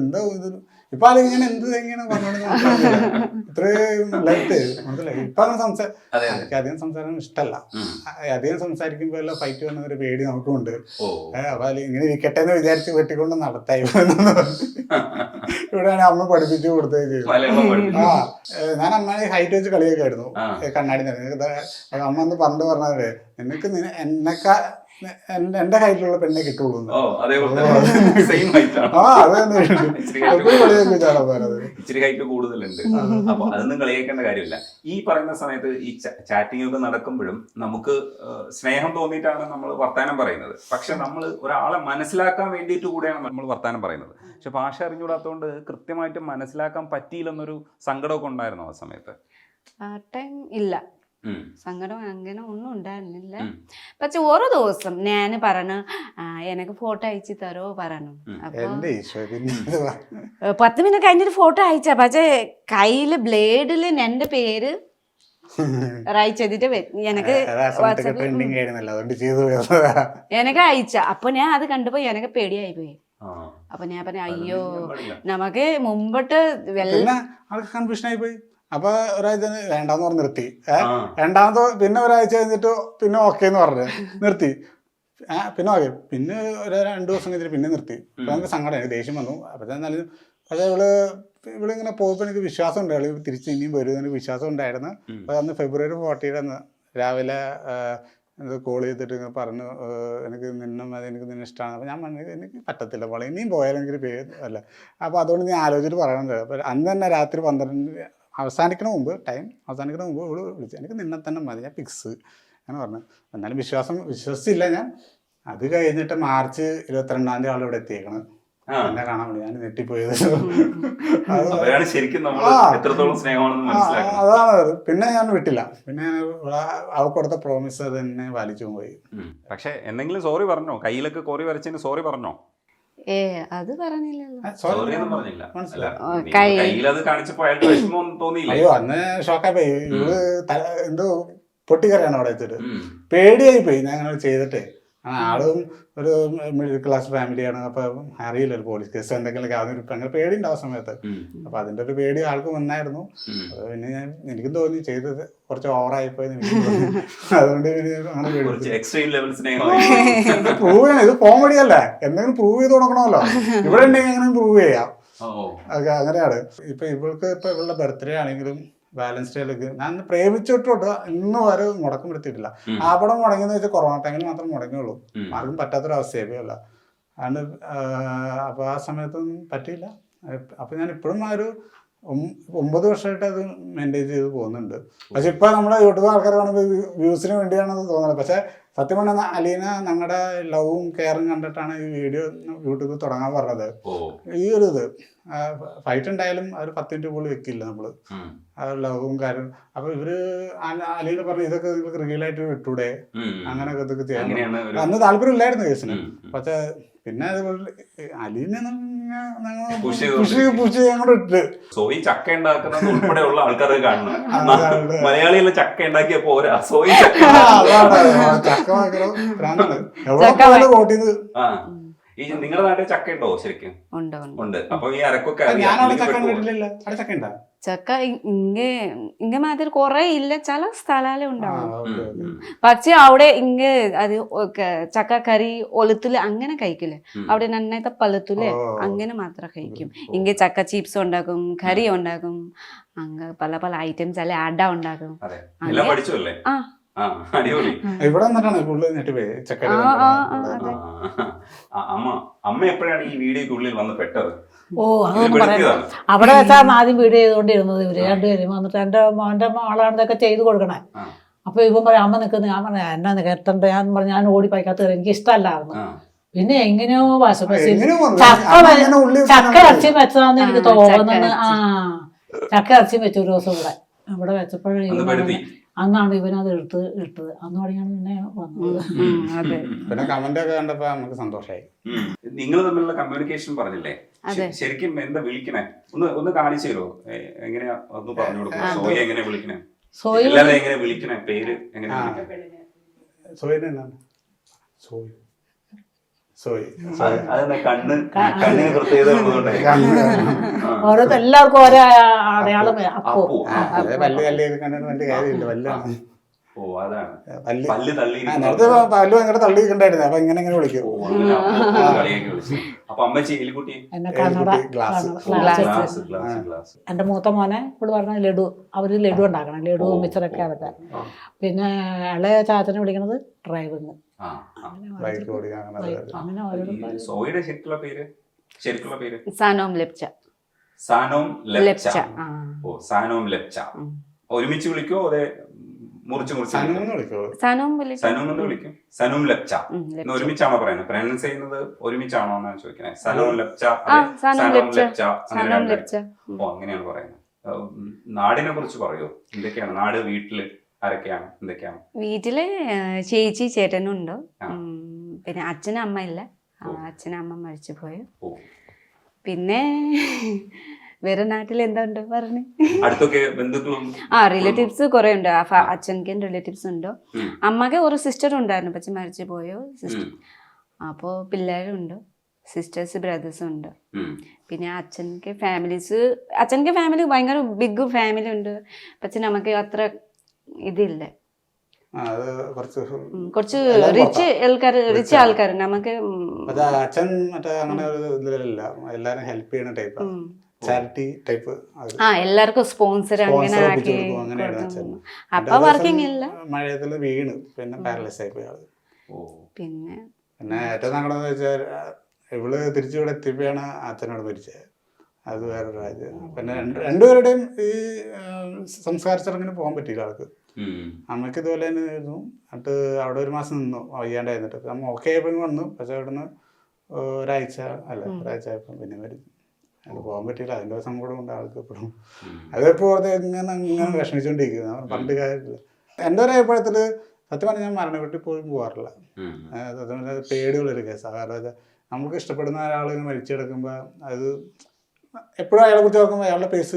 എന്താ ഇത് ഇപ്പൊ അല്ലെങ്കിൽ ഞാൻ എന്ത് തേങ്ങയാണ് പറഞ്ഞോണ്ട് ഇത്രയും ലെങ്ത് മനസ്സിലായി. ഇപ്പൊ എനിക്ക് അധികം സംസാരം ഇഷ്ടമല്ല. അധികം സംസാരിക്കുമ്പോ എല്ലാം ഫൈറ്റ് വന്ന ഒരു പേടി നമുക്കുണ്ട്. അപ്പൊ ഇങ്ങനെ ഇരിക്കട്ടെ എന്ന് വിചാരിച്ച് വെട്ടിക്കൊണ്ട് നടത്തായി. ഇവിടെയാണ് അമ്മ പഠിപ്പിച്ചു കൊടുത്തത് ചെയ്തു. ഞാൻ അമ്മയെ ഹൈറ്റ് വെച്ച് കളിയൊക്കെയായിരുന്നു കണ്ണാടി. അമ്മ ഒന്ന് പറഞ്ഞത് നിനക്ക് എന്റെ ഹൈറ്റിലുള്ള പെണ്ണെ കിട്ടുള്ളൂ. ഇച്ചിരി ഹൈറ്റ് കൂടുതലുണ്ട്. അപ്പൊ അതൊന്നും കളിയാക്കേണ്ട കാര്യമില്ല. ഈ പറയുന്ന സമയത്ത് ഈ ചാറ്റിംഗ് ഒക്കെ നടക്കുമ്പോഴും നമുക്ക് സ്നേഹം തോന്നിയിട്ടാണ് നമ്മൾ വർത്താനം പറയുന്നത്. പക്ഷെ നമ്മൾ ഒരാളെ മനസ്സിലാക്കാൻ വേണ്ടിയിട്ട് കൂടെയാണ് നമ്മൾ വർത്താനം പറയുന്നത്. പക്ഷെ ഭാഷ അറിഞ്ഞുകൂടാത്തതുകൊണ്ട് കൃത്യമായിട്ട് മനസ്സിലാക്കാൻ പറ്റിയില്ലെന്നൊരു സങ്കടമൊക്കെ ഉണ്ടായിരുന്നു ആ സമയത്ത്? ആ ടൈം ഇല്ല, സങ്കടം അങ്ങനെ ഒന്നും ഉണ്ടായിരുന്നില്ല. പക്ഷെ ഓരോ ദിവസം ഞാൻ പറഞ്ഞു എനിക്ക് ഫോട്ടോ അയച്ചു തരോ പറഞ്ഞു. അപ്പൊ 10 മിനിറ്റ് കഴിഞ്ഞിട്ട് ഫോട്ടോ അയച്ച. പക്ഷെ കയ്യില് ബ്ലേഡില് എന്റെ പേര് റൈറ്റ് ചെയ്തിട്ട് എനിക്ക് അയച്ച. അപ്പൊ ഞാൻ അത് കണ്ടപ്പോ എനിക്ക് പേടിയായി പോയി. അപ്പൊ ഞാൻ പറഞ്ഞു അയ്യോ നമുക്ക് മുമ്പോട്ട് കൺഫ്യൂഷൻ ആയി പോയി. അപ്പൊ ഒരാഴ്ച വേണ്ടാന്ന് പറഞ്ഞ് നിർത്തി. രണ്ടാമത് പിന്നെ ഒരാഴ്ച കഴിഞ്ഞിട്ട് പിന്നെ ഓക്കെ എന്ന് പറഞ്ഞു നിർത്തി. പിന്നെ ഓക്കെ. പിന്നെ ഒരു 2 ദിവസം കഴിഞ്ഞിട്ട് പിന്നെ നിർത്തി. അപ്പൊ നമുക്ക് സങ്കടം, എനിക്ക് ദേഷ്യം വന്നു. അപ്പൊ എന്നാലും പക്ഷേ ഇവളിങ്ങനെ പോകുമ്പോൾ എനിക്ക് വിശ്വാസം ഉണ്ടായിരുന്നു തിരിച്ച് ഇനിയും വരും എനിക്ക് വിശ്വാസം ഉണ്ടായിരുന്നു. അപ്പൊ അന്ന് ഫെബ്രുവരി 14 അന്ന് രാവിലെ കോൾ ചെയ്തിട്ട് പറഞ്ഞു എനിക്ക് നിന്നെ മതി, എനിക്ക് നിന്നെ ഇഷ്ടമാണ്. അപ്പോൾ ഞാൻ പറഞ്ഞു എനിക്ക് പറ്റത്തില്ല പോലെ, ഇനിയും പോയാലും എനിക്കൊരു പേര് അല്ല. അപ്പോൾ അതുകൊണ്ട് ഞാൻ ആലോചിച്ചിട്ട് പറയണത്. അപ്പോൾ അന്ന് തന്നെ രാത്രി 12 അവസാനിക്കണ മുമ്പ് ഇവള് വിളിച്ചു എനിക്ക് നിന്നെ തന്നെ മതി, ഞാൻ ഫിക്സ് അങ്ങനെ പറഞ്ഞു. എന്നാലും വിശ്വസിച്ചില്ല ഞാൻ. അത് കഴിഞ്ഞിട്ട് മാർച്ച് 22-ാം തീയതി ആളിവിടെ എത്തിയേക്കണം എന്നെ കാണാൻ വേണ്ടി. ഞാൻ ഞെട്ടിപ്പോയത്. അതാണ്. പിന്നെ ഞാൻ വിട്ടില്ല. പിന്നെ അവൾക്ക് കൊടുത്ത പ്രോമിസ് അത് തന്നെ പാലിച്ചു പോയി. പക്ഷെ എന്തെങ്കിലും സോറി പറഞ്ഞോ? കയ്യിലൊക്കെ കോറി വരച്ചതിന് സോറി പറഞ്ഞോ? അത് പറഞ്ഞില്ലല്ലോ. അയ്യോ അന്ന് ഷോക്കായി പോയി. ഇവള് എന്തോ പൊട്ടിക്കറിയാണ് അവിടെ വെച്ചിട്ട്. പേടിയായി പോയി ഞാൻ അങ്ങനെ ചെയ്തിട്ട്. ആളും ഒരു മിഡിൽ ക്ലാസ് ഫാമിലിയാണ്. അപ്പൊ അറിയില്ല ഒരു പോലീസ് കേസ് എന്തെങ്കിലുമൊക്കെ അങ്ങനെ പേടി ഉണ്ടാവും സമയത്ത്. അപ്പൊ അതിന്റെ ഒരു പേടി ആൾക്ക് വന്നായിരുന്നു. പിന്നെ എനിക്കും തോന്നി ചെയ്തത് കുറച്ച് ഓവറായിപ്പോയി എനിക്ക് തോന്നി. അതുകൊണ്ട് പ്രൂവ് ചെയ്യണം. ഇത് കോമഡി അല്ലേ, എന്തെങ്കിലും പ്രൂവ് ചെയ്ത് കൊടുക്കണമല്ലോ. ഇവിടെ ഉണ്ടെങ്കിൽ അങ്ങനെ പ്രൂവ് ചെയ്യാം. അങ്ങനെയാണ്. ഇപ്പൊ ഇവളുടെ ബർത്ത്ഡേ ആണെങ്കിലും ബാലൻസ് ഡേയിലേക്ക് ഞാൻ പ്രേമിച്ചിട്ടോട്ട് ഇന്ന് വരെ മുടക്കം എടുത്തിട്ടില്ല. ആ പടം മുടങ്ങിയെന്ന് വെച്ചാൽ കൊറോണ ടൈമിൽ മാത്രം മുടങ്ങിയുള്ളൂ. ആർക്കും പറ്റാത്തൊരവസ്ഥയായില്ല. അതുകൊണ്ട് അപ്പൊ ആ സമയത്തൊന്നും പറ്റിയില്ല. അപ്പൊ ഞാൻ ഇപ്പോഴും ആ ഒരു 9 വർഷമായിട്ട് അത് മെയിൻറ്റെയിൻ ചെയ്ത് പോകുന്നുണ്ട്. പക്ഷെ ഇപ്പൊ നമ്മുടെ യൂട്യൂബ് ആൾക്കാർ കാണുമ്പോൾ വ്യൂസിന് വേണ്ടിയാണെന്ന് തോന്നുന്നത്. പക്ഷെ സത്യം പറഞ്ഞാൽ അലീന ഞങ്ങളുടെ ലവും കെയറും കണ്ടിട്ടാണ് ഈ വീഡിയോ യൂട്യൂബിൽ തുടങ്ങാൻ പറഞ്ഞത്. ഈ ഒരു ഇത് ഫൈറ്റ് ഉണ്ടായാലും അവർ 10 മിനിറ്റ് പോലും വെക്കില്ല നമ്മള് ലവും കാര്യം. അപ്പൊ ഇവര് അലീന പറഞ്ഞു ഇതൊക്കെ നിങ്ങൾക്ക് റിയലായിട്ട് വിട്ടൂടെ, അങ്ങനെയൊക്കെ ഇതൊക്കെ ചെയ്യാൻ. അന്ന് താല്പര്യം ഇല്ലായിരുന്നു കേസിന്. പക്ഷെ പിന്നെ അതുപോലെ അലീന Push പുഷ് ഞങ്ങളുടെ ഇട്ട് സോയി ചക്ക ഉണ്ടാക്കുന്നത് ഉൾപ്പെടെയുള്ള ആൾക്കാരെ കാണണം. മലയാളികളെ ചക്ക ഉണ്ടാക്കിയ പോരാ, സോയി ചക്ക. ചക്ക ഭയങ്കര ഭ്രാന്താണ്. എവിടെ പോയാലും വോട്ട് ആ, ഈ നിങ്ങളുടെ നാട്ടിൽ ചക്ക ഉണ്ടോ ശരിക്കും? ഉണ്ട് ഉണ്ട്. അപ്പൊ ഈ അരക്കൊക്കെ ഞാനവിടെ ചക്ക കണ്ടിട്ടില്ല. അവിടെ ചക്ക ഉണ്ടാ? ചക്ക ഇങ്ങ മാതിരി കൊറേ ഇല്ല, ചില സ്ഥലാലേ ഉണ്ടാവും. പക്ഷെ അവിടെ അത് ചക്ക കറി ഒലുത്തില് അങ്ങനെ കഴിക്കില്ലേ, അവിടെ നന്നായിട്ട് പഴുത്തില് അങ്ങനെ മാത്രം കഴിക്കും. ഇങ്ങ ചക്ക ചിപ്സ് ഉണ്ടാക്കും, കറി ഉണ്ടാക്കും, അങ്ങ് പല പല ഐറ്റംസ് അല്ലെ അട ഉണ്ടാക്കും. ഇവിടെ വന്നിട്ടാണ് കൂടുതൽ നെറ്റ് ചക്ക. അമ്മ എപ്പോഴാണ് ഈ വീഡിയോക്കുള്ളിൽ വന്ന് പെട്ടത്? ഓ, അതൊന്നും പറയാം. അവിടെ വെച്ചാൽ ആദ്യം വീഡിയോ ചെയ്തുകൊണ്ടിരുന്നത് ഇവര് രണ്ടുപേരും വന്നിട്ട് എന്റെ മോന്റെ മോളാണ് ഇതൊക്കെ ചെയ്ത് കൊടുക്കണേ. അപ്പൊ ഇവൻ പറയാം അമ്മ നിൽക്കുന്നത്. ഞാൻ പറഞ്ഞ എന്നാ കെട്ടണ്ട, ഞാൻ പറഞ്ഞു ഞാൻ ഓടി പൈക്കാത്ത എനിക്ക് ഇഷ്ടമല്ലായിരുന്നു. പിന്നെ എങ്ങനെയോ ചക്ക ഇറച്ചി വെച്ചതാന്ന് എനിക്ക് തോന്നുന്നത്. ആ, ചക്ക ഇറച്ചി വെച്ചു ഒരു ദിവസം ഇവിടെ വെച്ചപ്പോഴും അന്നാണ് ഇവനത് ഇട്ടത്. അന്ന് തുടങ്ങിയാണ് പിന്നെ വന്നത്. പിന്നെ കമന്റ് ഒക്കെ കണ്ടപ്പോ നമുക്ക് സന്തോഷമായി. നിങ്ങൾ തമ്മിലുള്ള കമ്മ്യൂണിക്കേഷൻ പറഞ്ഞില്ലേ, ശരിക്കും എന്താ വിളിക്കണേ? ഒന്ന് കാണിച്ചു തരുമോ? എങ്ങനെയാ ഒന്ന് പറഞ്ഞു കൊടുക്കും. സോയി എങ്ങനെ വിളിക്കണേ? എല്ലാവരും എങ്ങനെ വിളിക്കണേ? പേര് എങ്ങനെ? കണ്ണിന് പ്രത്യേകത ഓരോ എല്ലാവർക്കും ഓരോ അടയാളം. ഓ, അതാണ് നേരത്തെ പല്ല് ഭയങ്കര തള്ളിയിട്ടുണ്ടായിരുന്നു. അപ്പൊ ഇങ്ങനെ വിളിക്കും. അപ്പൊ അമ്മച്ചി എലിക്കുട്ടി എന്റെ മൂത്ത മോനെ ഇവിടെ പറഞ്ഞ ലഡു, അവര് ലഡു ഉണ്ടാക്കണം, ലഡു മിച്ചറൊക്കെ അവരുടെ. പിന്നെ ഇളയ ചാച്ചനെ വിളിക്കണത് ഡ്രൈവിങ്. സോയിയുടെ ശരിക്കുള്ള പേര് സാനോം ലെപ്ച. സാനോം ലെപ്ച. ഓ, സാനോം ലെപ്ച. ഒരുമിച്ച് വിളിക്കോ അതെ മുറിച്ച് സനോം എന്ന് വിളിക്കും? സനോം ലെപ്ച ഒരുമിച്ചാണോ പറയുന്നത്? പ്രൊനൗൺസ് ചെയ്യുന്നത് ഒരുമിച്ചാണോ എന്നാണ് ചോദിക്കുന്നത്. സനോം ലെപ്ച, സനോം ലെപ്ച. ഓ, അങ്ങനെയാണ് പറയുന്നത്. നാടിനെ കുറിച്ച് പറയോ? എന്തൊക്കെയാണ് നാട്? വീട്ടില് ആരൊക്കെയാണ്? എന്തൊക്കെയാണ്? വീട്ടില് ചേച്ചി ചേട്ടനും ഉണ്ട്. പിന്നെ അച്ഛനും അമ്മ ഇല്ല, അച്ഛനും അമ്മ മരിച്ചു പോയി. പിന്നെ വേറെ നാട്ടിൽ എന്താ ഉണ്ട് പറഞ്ഞു? റിലേറ്റീവ്സ് കുറെ ഉണ്ട്. അച്ഛനക്ക് റിലേറ്റീവ്സ് ഉണ്ട്. അമ്മക്ക് ഒരു സിസ്റ്റർ ഉണ്ടായിരുന്നു, പക്ഷെ മരിച്ചു പോയോ സിസ്റ്റർ. അപ്പോ പിള്ളേരുണ്ട്, സിസ്റ്റേഴ്സ് ബ്രദേഴ്സും ഉണ്ട്. പിന്നെ അച്ഛനക്ക് ഫാമിലി ഭയങ്കര ബിഗ് ഫാമിലി ഉണ്ട്. പക്ഷെ നമുക്ക് അത്ര ഇതില്ല, കുറച്ച് റിച്ച് ആൾക്കാർ. നമുക്ക് അച്ഛൻ മറ്റേ അങ്ങനെ ഒരു ഇതിലല്ല, എല്ലാരും ഹെൽപ്പ് ചെയ്യുന്ന ടൈപ്പ്, ചാരിറ്റി ടൈപ്പ്. എല്ലാവർക്കും സ്പോൺസർ അങ്ങനെ ആക്കി. അപ്പൊ വർക്കിംഗ് ഇല്ല, മഴയത്തില് വീണ് പിന്നെ പാരലൈസ് ആയി പോയി ആള്. പിന്നെ ഏറ്റവും സങ്കടം വെച്ചാൽ ഇവള് തിരിച്ചിവിടെ എത്തിയപ്പോഴാണ് അച്ഛനോട് മരിച്ചത്. അത് വേറൊരു കാര്യം. പിന്നെ രണ്ടുപേരുടെയും ഈ സംസ്കാര ചടങ്ങിന് പോകാൻ പറ്റിയില്ല ആൾക്ക്. അമ്മയ്ക്ക് ഇതുപോലെ തന്നെ ആയിരുന്നു. എന്നിട്ട് അവിടെ ഒരു മാസം നിന്നു വയ്യാണ്ടായിരുന്നിട്ട്. അമ്മ ഓക്കെ ആയപ്പോൾ വന്നു. പക്ഷെ അവിടുന്ന് ഒരാഴ്ച ആയപ്പോൾ പിന്നെ മരിച്ചു. അത് പോകാൻ പറ്റിയില്ല. അതിൻ്റെ സങ്കടം ഉണ്ട് ആൾക്ക് എപ്പോഴും. അതെപ്പോ ഇങ്ങനെ വിഷമിച്ചുകൊണ്ടിരിക്കുന്നു. പണ്ട് കാര്യമില്ല. എൻ്റെ ഒരു അഭിപ്രായത്തിൽ സത്യം പറഞ്ഞാൽ ഞാൻ മരണ വീട്ടിൽ പോലും പോകാറില്ല. പേടിയുള്ളൊരു കേസാണ്. കാരണം നമുക്ക് ഇഷ്ടപ്പെടുന്ന ഒരാൾ മരിച്ചു കിടക്കുമ്പോൾ അത് എപ്പോഴും അയാളെ കുറിച്ച് നോക്കുമ്പോൾ അയാളുടെ പേസ്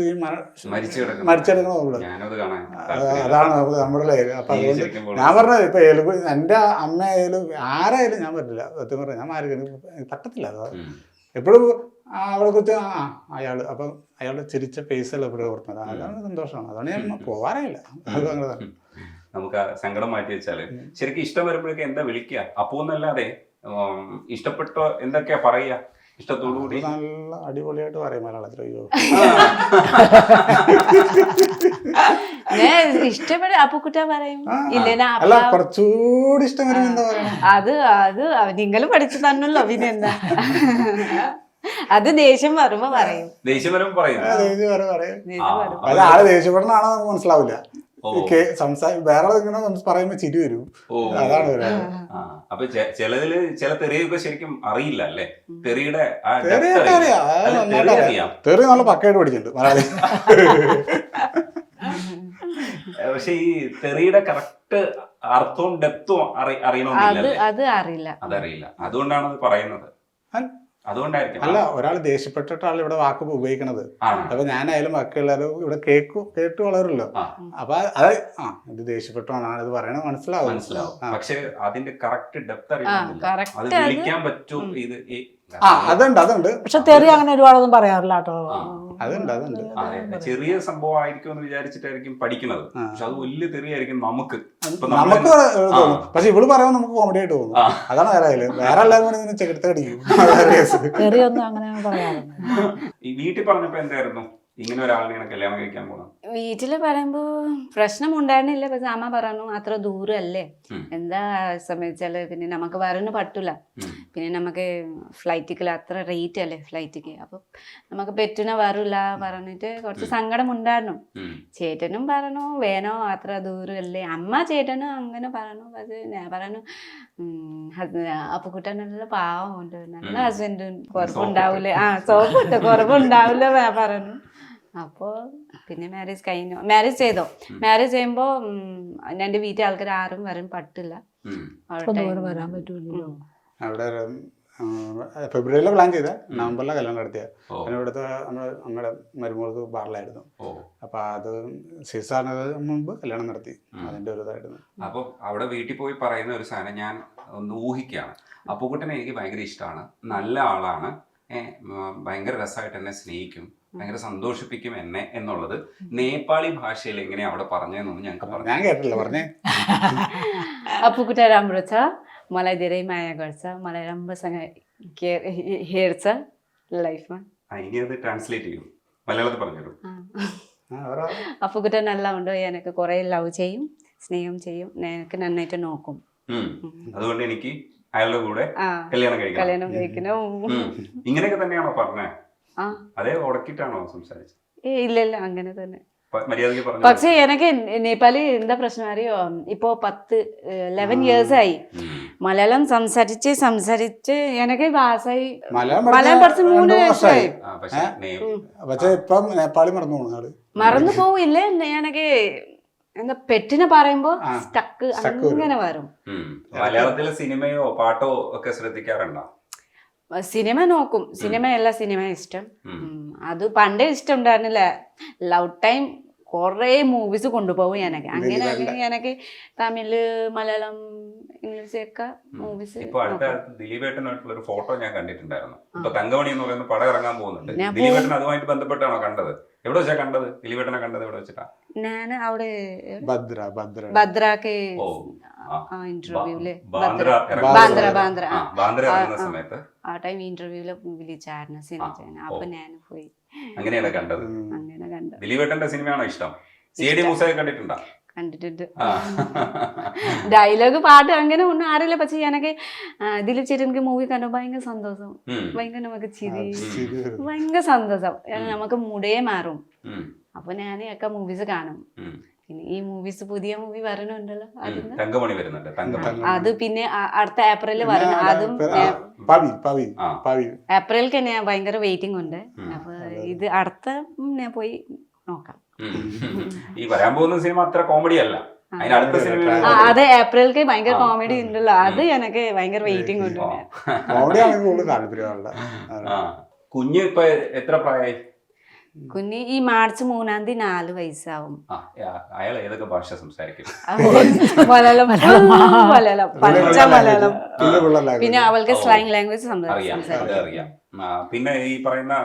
മരിച്ചെടുക്കണമല്ലോ. അതാണ് നമ്മുടെ ലൈഫ്. അപ്പൊ അതുകൊണ്ട് ഞാൻ പറഞ്ഞത് ഇപ്പൊ എൻ്റെ അമ്മയായാലും ആരായാലും ഞാൻ പറ്റില്ല. സത്യം പറഞ്ഞാൽ ഞാൻ ആർക്കും പറ്റത്തില്ല. എപ്പോഴും അവളെ കുറിച്ച് അയാള് അപ്പം അയാളുടെ ചിരിച്ച പേസല്ല എപ്പോഴും ഓർക്കുന്നത്. അതാണ് സന്തോഷമാണ്. അതുകൊണ്ട് ഞാൻ പോവാറില്ല. അത് അങ്ങനെ നമുക്ക് സങ്കടം മാറ്റി വെച്ചാല് ശരിക്കും ഇഷ്ടം വരുമ്പോഴേക്കും എന്താ വിളിക്കുക? അപ്പോന്നല്ലാതെ ഇഷ്ടപ്പെട്ട എന്തൊക്കെയാ പറയാ? ഇഷ്ടത്തോടുകൂടി നല്ല അടിപൊളിയായിട്ട് പറയും മലയാളത്തിൽ. ഇഷ്ടപ്പെട്ട അപ്പുക്കുട്ട പറയും. അല്ല കുറച്ചുകൂടി ഇഷ്ടം വരും എന്താ പറയാ? അത് നിങ്ങൾ പഠിച്ചു തന്നല്ലോ. പിന്നെ എന്താ അത് ദേഷ്യം വരുമ്പോ പറയും. ദേഷ്യം വരുമ്പോ പറയും. അത് ആള് ദേഷ്യപ്പെടണാണോ നമുക്ക് മനസ്സിലാവില്ല. വേറെ ഇങ്ങനെ പറയുമ്പോ ചിരി വരും. അതാണ് അപ്പൊ ചിലതില് ചില തെറിയൊക്കെ ശരിക്കും അറിയില്ല അല്ലേ? തെറിയുടെ തെറി നല്ല പക്കയായിട്ട് പഠിച്ചിട്ടുണ്ട് മലയാളി. പക്ഷെ ഈ തെറിയുടെ കറക്റ്റ് അർത്ഥവും ഡെപ്തും അറിയണമെന്നില്ല. അത് അറിയില്ല. അതറിയില്ല. അതുകൊണ്ടാണ് അത് പറയുന്നത്. അതുകൊണ്ടായിരിക്കും. അല്ല, ഒരാൾ ദേഷ്യപ്പെട്ടിട്ടാണ് ഇവിടെ വാക്ക് ഉപയോഗിക്കണത്. ആണ്. അപ്പൊ ഞാനായാലും ബാക്കിയുള്ളവരും ഇവിടെ കേട്ട് വളരുമല്ലോ. ആ. അപ്പൊ അത് ഇത് ദേഷ്യപ്പെട്ടാണ് ഇത് പറയണത് മനസ്സിലാവും. മനസ്സിലാവും. പക്ഷെ അതിന്റെ കറക്റ്റ് ഡെപ്ത് അറിയുന്നില്ല. correct അത് വിളിക്കാൻ പറ്റും. ഇത് അതുണ്ട്. പക്ഷെ തെറി അങ്ങനെ ഒരുപാടൊന്നും പറയാറില്ല കേട്ടോ. അതുണ്ട്. അതെ, ചെറിയ സംഭവം ആയിരിക്കും എന്ന് വിചാരിച്ചിട്ടായിരിക്കും പഠിക്കുന്നത്. പക്ഷെ അത് വലിയ തെറിയായിരിക്കും നമുക്ക്. നമുക്ക് തോന്നും. പക്ഷെ ഇവള് പറയുമ്പോൾ നമുക്ക് കോമഡി ആയിട്ട് തോന്നും. അതാണ് വേറെ എല്ലാവരും കൂടി ഇതിനെ ചെകുത്തടിക്കും. തെറിയൊന്നും അങ്ങനെ പറയാറില്ല. ഈ വീട്ടിൽ പറഞ്ഞപ്പോ എന്തായിരുന്നു ഇങ്ങനെ ഒരാളിനെ കല്യാണം കഴിക്കാൻ പോകണം? വീട്ടില് പറയുമ്പോ പ്രശ്നം ഉണ്ടായിരുന്നില്ല. പക്ഷെ അമ്മ പറഞ്ഞു അത്ര ദൂരല്ലേ, എന്താ സംബന്ധിച്ചാല് പിന്നെ നമുക്ക് വരാനും പറ്റൂല. പിന്നെ നമുക്ക് ഫ്ലൈറ്റിക്ക് അത്ര റേറ്റ് അല്ലേ ഫ്ലൈറ്റിക്ക്. അപ്പൊ നമുക്ക് പറ്റുന്ന വരൂല പറഞ്ഞിട്ട് കുറച്ച് സങ്കടം ഉണ്ടായിരുന്നു. ചേട്ടനും പറഞ്ഞു വേണോ അത്ര ദൂരല്ലേ. അമ്മ ചേട്ടനും അങ്ങനെ പറഞ്ഞു. പക്ഷെ ഞാൻ പറഞ്ഞു അപ്പുക്കുട്ടൻ നല്ല പാവമുണ്ട്, നല്ല ഹസ്ബൻഡ്, കുറവുണ്ടാവൂലേ. സോപ്പിട്ട് കുറവുണ്ടാവില്ല പറഞ്ഞു. അപ്പോൾ പിന്നെ മാരേജ് ചെയ്തോ. മാരേജ് ചെയ്യുമ്പോൾ എൻ്റെ വീട്ടിൽ ആൾക്കാർ ആരും വരാൻ പറ്റില്ല. വരാൻ പറ്റൂല്ലോ. അവിടെ ഫെബ്രുവരിയിലെ പ്ലാൻ ചെയ്ത നവംബറിലെ കല്യാണം നടത്തിയ. ഇവിടുത്തെ നമ്മുടെ മരുമോൾക്ക് ബാറിലായിരുന്നു. അപ്പൊ അത് സീസാറിന് മുമ്പ് കല്യാണം നടത്തി. അതിന്റെ ഒരു ഇതായിരുന്നു. അപ്പൊ അവിടെ വീട്ടിൽ പോയി പറയുന്ന ഒരു സാധനം ഞാൻ ഒന്ന് ഊഹിക്കുകയാണ്. അപ്പുക്കുട്ടനെ എനിക്ക് ഭയങ്കര ഇഷ്ടമാണ്, നല്ല ആളാണ്, ഭയങ്കര രസമായിട്ട് എന്നെ സ്നേഹിക്കും, ഭയങ്കര സന്തോഷിപ്പിക്കും എന്നെ എന്നുള്ളത് നേപ്പാളി ഭാഷയിൽ എങ്ങനെയാ അവിടെ പറഞ്ഞതെന്നൊന്നും ഞങ്ങൾക്ക് പറഞ്ഞു. ഞാൻ കേട്ടില്ല, പറഞ്ഞേ. अपुकुटा राम्रो छ, मलाई धेरै माया गर्छ, मलाई राम्रोसँग हेर्छ लाइफमा. ഇനി അത് ട്രാൻസ്ലേറ്റ് ചെയ്യും, മലയാളത്തിൽ പറഞ്ഞു. അപ്പുക്കുട്ടൻ നല്ല ഉണ്ട്, എനിക്ക് കുറെ ലവ് ചെയ്യും, സ്നേഹം ചെയ്യും, എനിക്ക് നന്നായിട്ട് നോക്കും. അതുകൊണ്ട് എനിക്ക് അയാളുടെ കൂടെ കല്യാണം കഴിക്കണം. ഇങ്ങനെയൊക്കെ തന്നെയാണോ പറഞ്ഞേ? അതേ ഉടക്കിട്ടാണോ സംസാരിച്ചത്? ഇല്ല അങ്ങനെ തന്നെ. മര്യാദയ്ക്ക് പറഞ്ഞു. പക്ഷെ എനിക്ക് നേപ്പാളി എന്താ പ്രശ്നം അറിയോ, ഇപ്പോ 11 years ആയി മലയാളം സംസാരിച്ച് എനിക്ക് ഭാഷയായി മലയാളം പഠിച്ച് 3 വർഷമായി. പക്ഷെ ഇപ്പം നേപ്പാളി മറന്നു പോവില്ലേ. എനിക്ക് എന്താ പെറ്റിനെ പറയുമ്പോ സ്റ്റക്ക് അങ്ങനെ വരും. മലയാളത്തിലെ സിനിമയോ പാട്ടോ ഒക്കെ ശ്രദ്ധിക്കാറുണ്ടോ? സിനിമ നോക്കും, എല്ലാ സിനിമ ഇഷ്ടം. അത് പണ്ടേ ഇഷ്ടം ഉണ്ടായിരുന്നില്ല. ലവ് ടൈം കുറേ മൂവീസ് കൊണ്ടുപോകും എനിക്ക്. അങ്ങനെ എനിക്ക് തമിഴ്, മലയാളം, ഇംഗ്ലീഷ് ഒക്കെ മൂവീസ്. ഇപ്പൊ അടുത്ത ദിലീപേട്ടനായിട്ടുള്ള ഒരു ഫോട്ടോ ഞാൻ കണ്ടിട്ടുണ്ടായിരുന്നു. ഇപ്പൊ തങ്കമണി എന്ന് പറയുന്ന പടം ഇറങ്ങാൻ പോകുന്നുണ്ട്. ദിലീപേട്ടൻ അതുമായിട്ട് ബന്ധപ്പെട്ടാണോ കണ്ടത്? എവിടെ വെച്ചാ കണ്ടത്? ദിലീപേട്ടനെ കണ്ടത് എവിടെ വെച്ചിട്ടാ? ഞാൻ അവിടെ ഭദ്രക്ക് ഇന്റർവ്യൂല് സമയത്ത് ആ ടൈം ഇന്റർവ്യൂല് വിളിച്ചായിരുന്നു സിനിമ. അപ്പൊ ഞാൻ പോയി. അങ്ങനെയാണ് കണ്ടത്. ദിലീപേട്ടന്റെ സിനിമയാണോ ഇഷ്ടം? CD മൂസ കണ്ടിട്ടുണ്ടോ? കണ്ടിട്ടുണ്ട്. ഡയലോഗ് പാട്ട് അങ്ങനെ ഒന്നും അറിയില്ല. പക്ഷെ എനിക്ക് ദിലീപ് ചേട്ടൻ മൂവി കണ്ടു ഭയങ്കര സന്തോഷം, ഭയങ്കര നമുക്ക് ചിരി, ഭയങ്കര സന്തോഷം. നമുക്ക് മൂടേ മാറും. അപ്പൊ ഞാൻ ഒക്കെ മൂവീസ് കാണും. പിന്നെ ഈ മൂവീസ് പുതിയ മൂവി വരണുണ്ടല്ലോ, തങ്കമണി വരുന്നുണ്ട്. അത് പിന്നെ അടുത്ത ഏപ്രിലിൽ വരണം. അതും ഏപ്രിലേക്ക് ഞാൻ ഭയങ്കര വെയിറ്റിംഗ് ഉണ്ട്. അപ്പൊ ഇത് അടുത്ത ഞാൻ പോയി നോക്കാം. ഈ വരാൻ പോകുന്ന സിനിമ അത്ര കോമഡി അല്ല. അതിനടുത്ത സിനിമ അതെ ഏപ്രിലേക്ക് ഭയങ്കര കോമഡി ഉണ്ടല്ലോ, അത് എനിക്ക് ഭയങ്കര വെയിറ്റിംഗ് ഉണ്ട്. കുഞ്ഞ് ഇപ്പൊ എത്ര പ്രായമായി? കുഞ്ഞി ഈ മാർച്ച് 3-ാം തീയതി 4 വയസ്സാവും. അയാൾ ഏതൊക്കെ ഭാഷ സംസാരിക്കും? മലയാളം, പഞ്ചമലയാളം, പിന്നെ അവൾക്ക് സ്ലാങ് ലാംഗ്വേജ് അറിയാം. പിന്നെ ഈ പറയുന്ന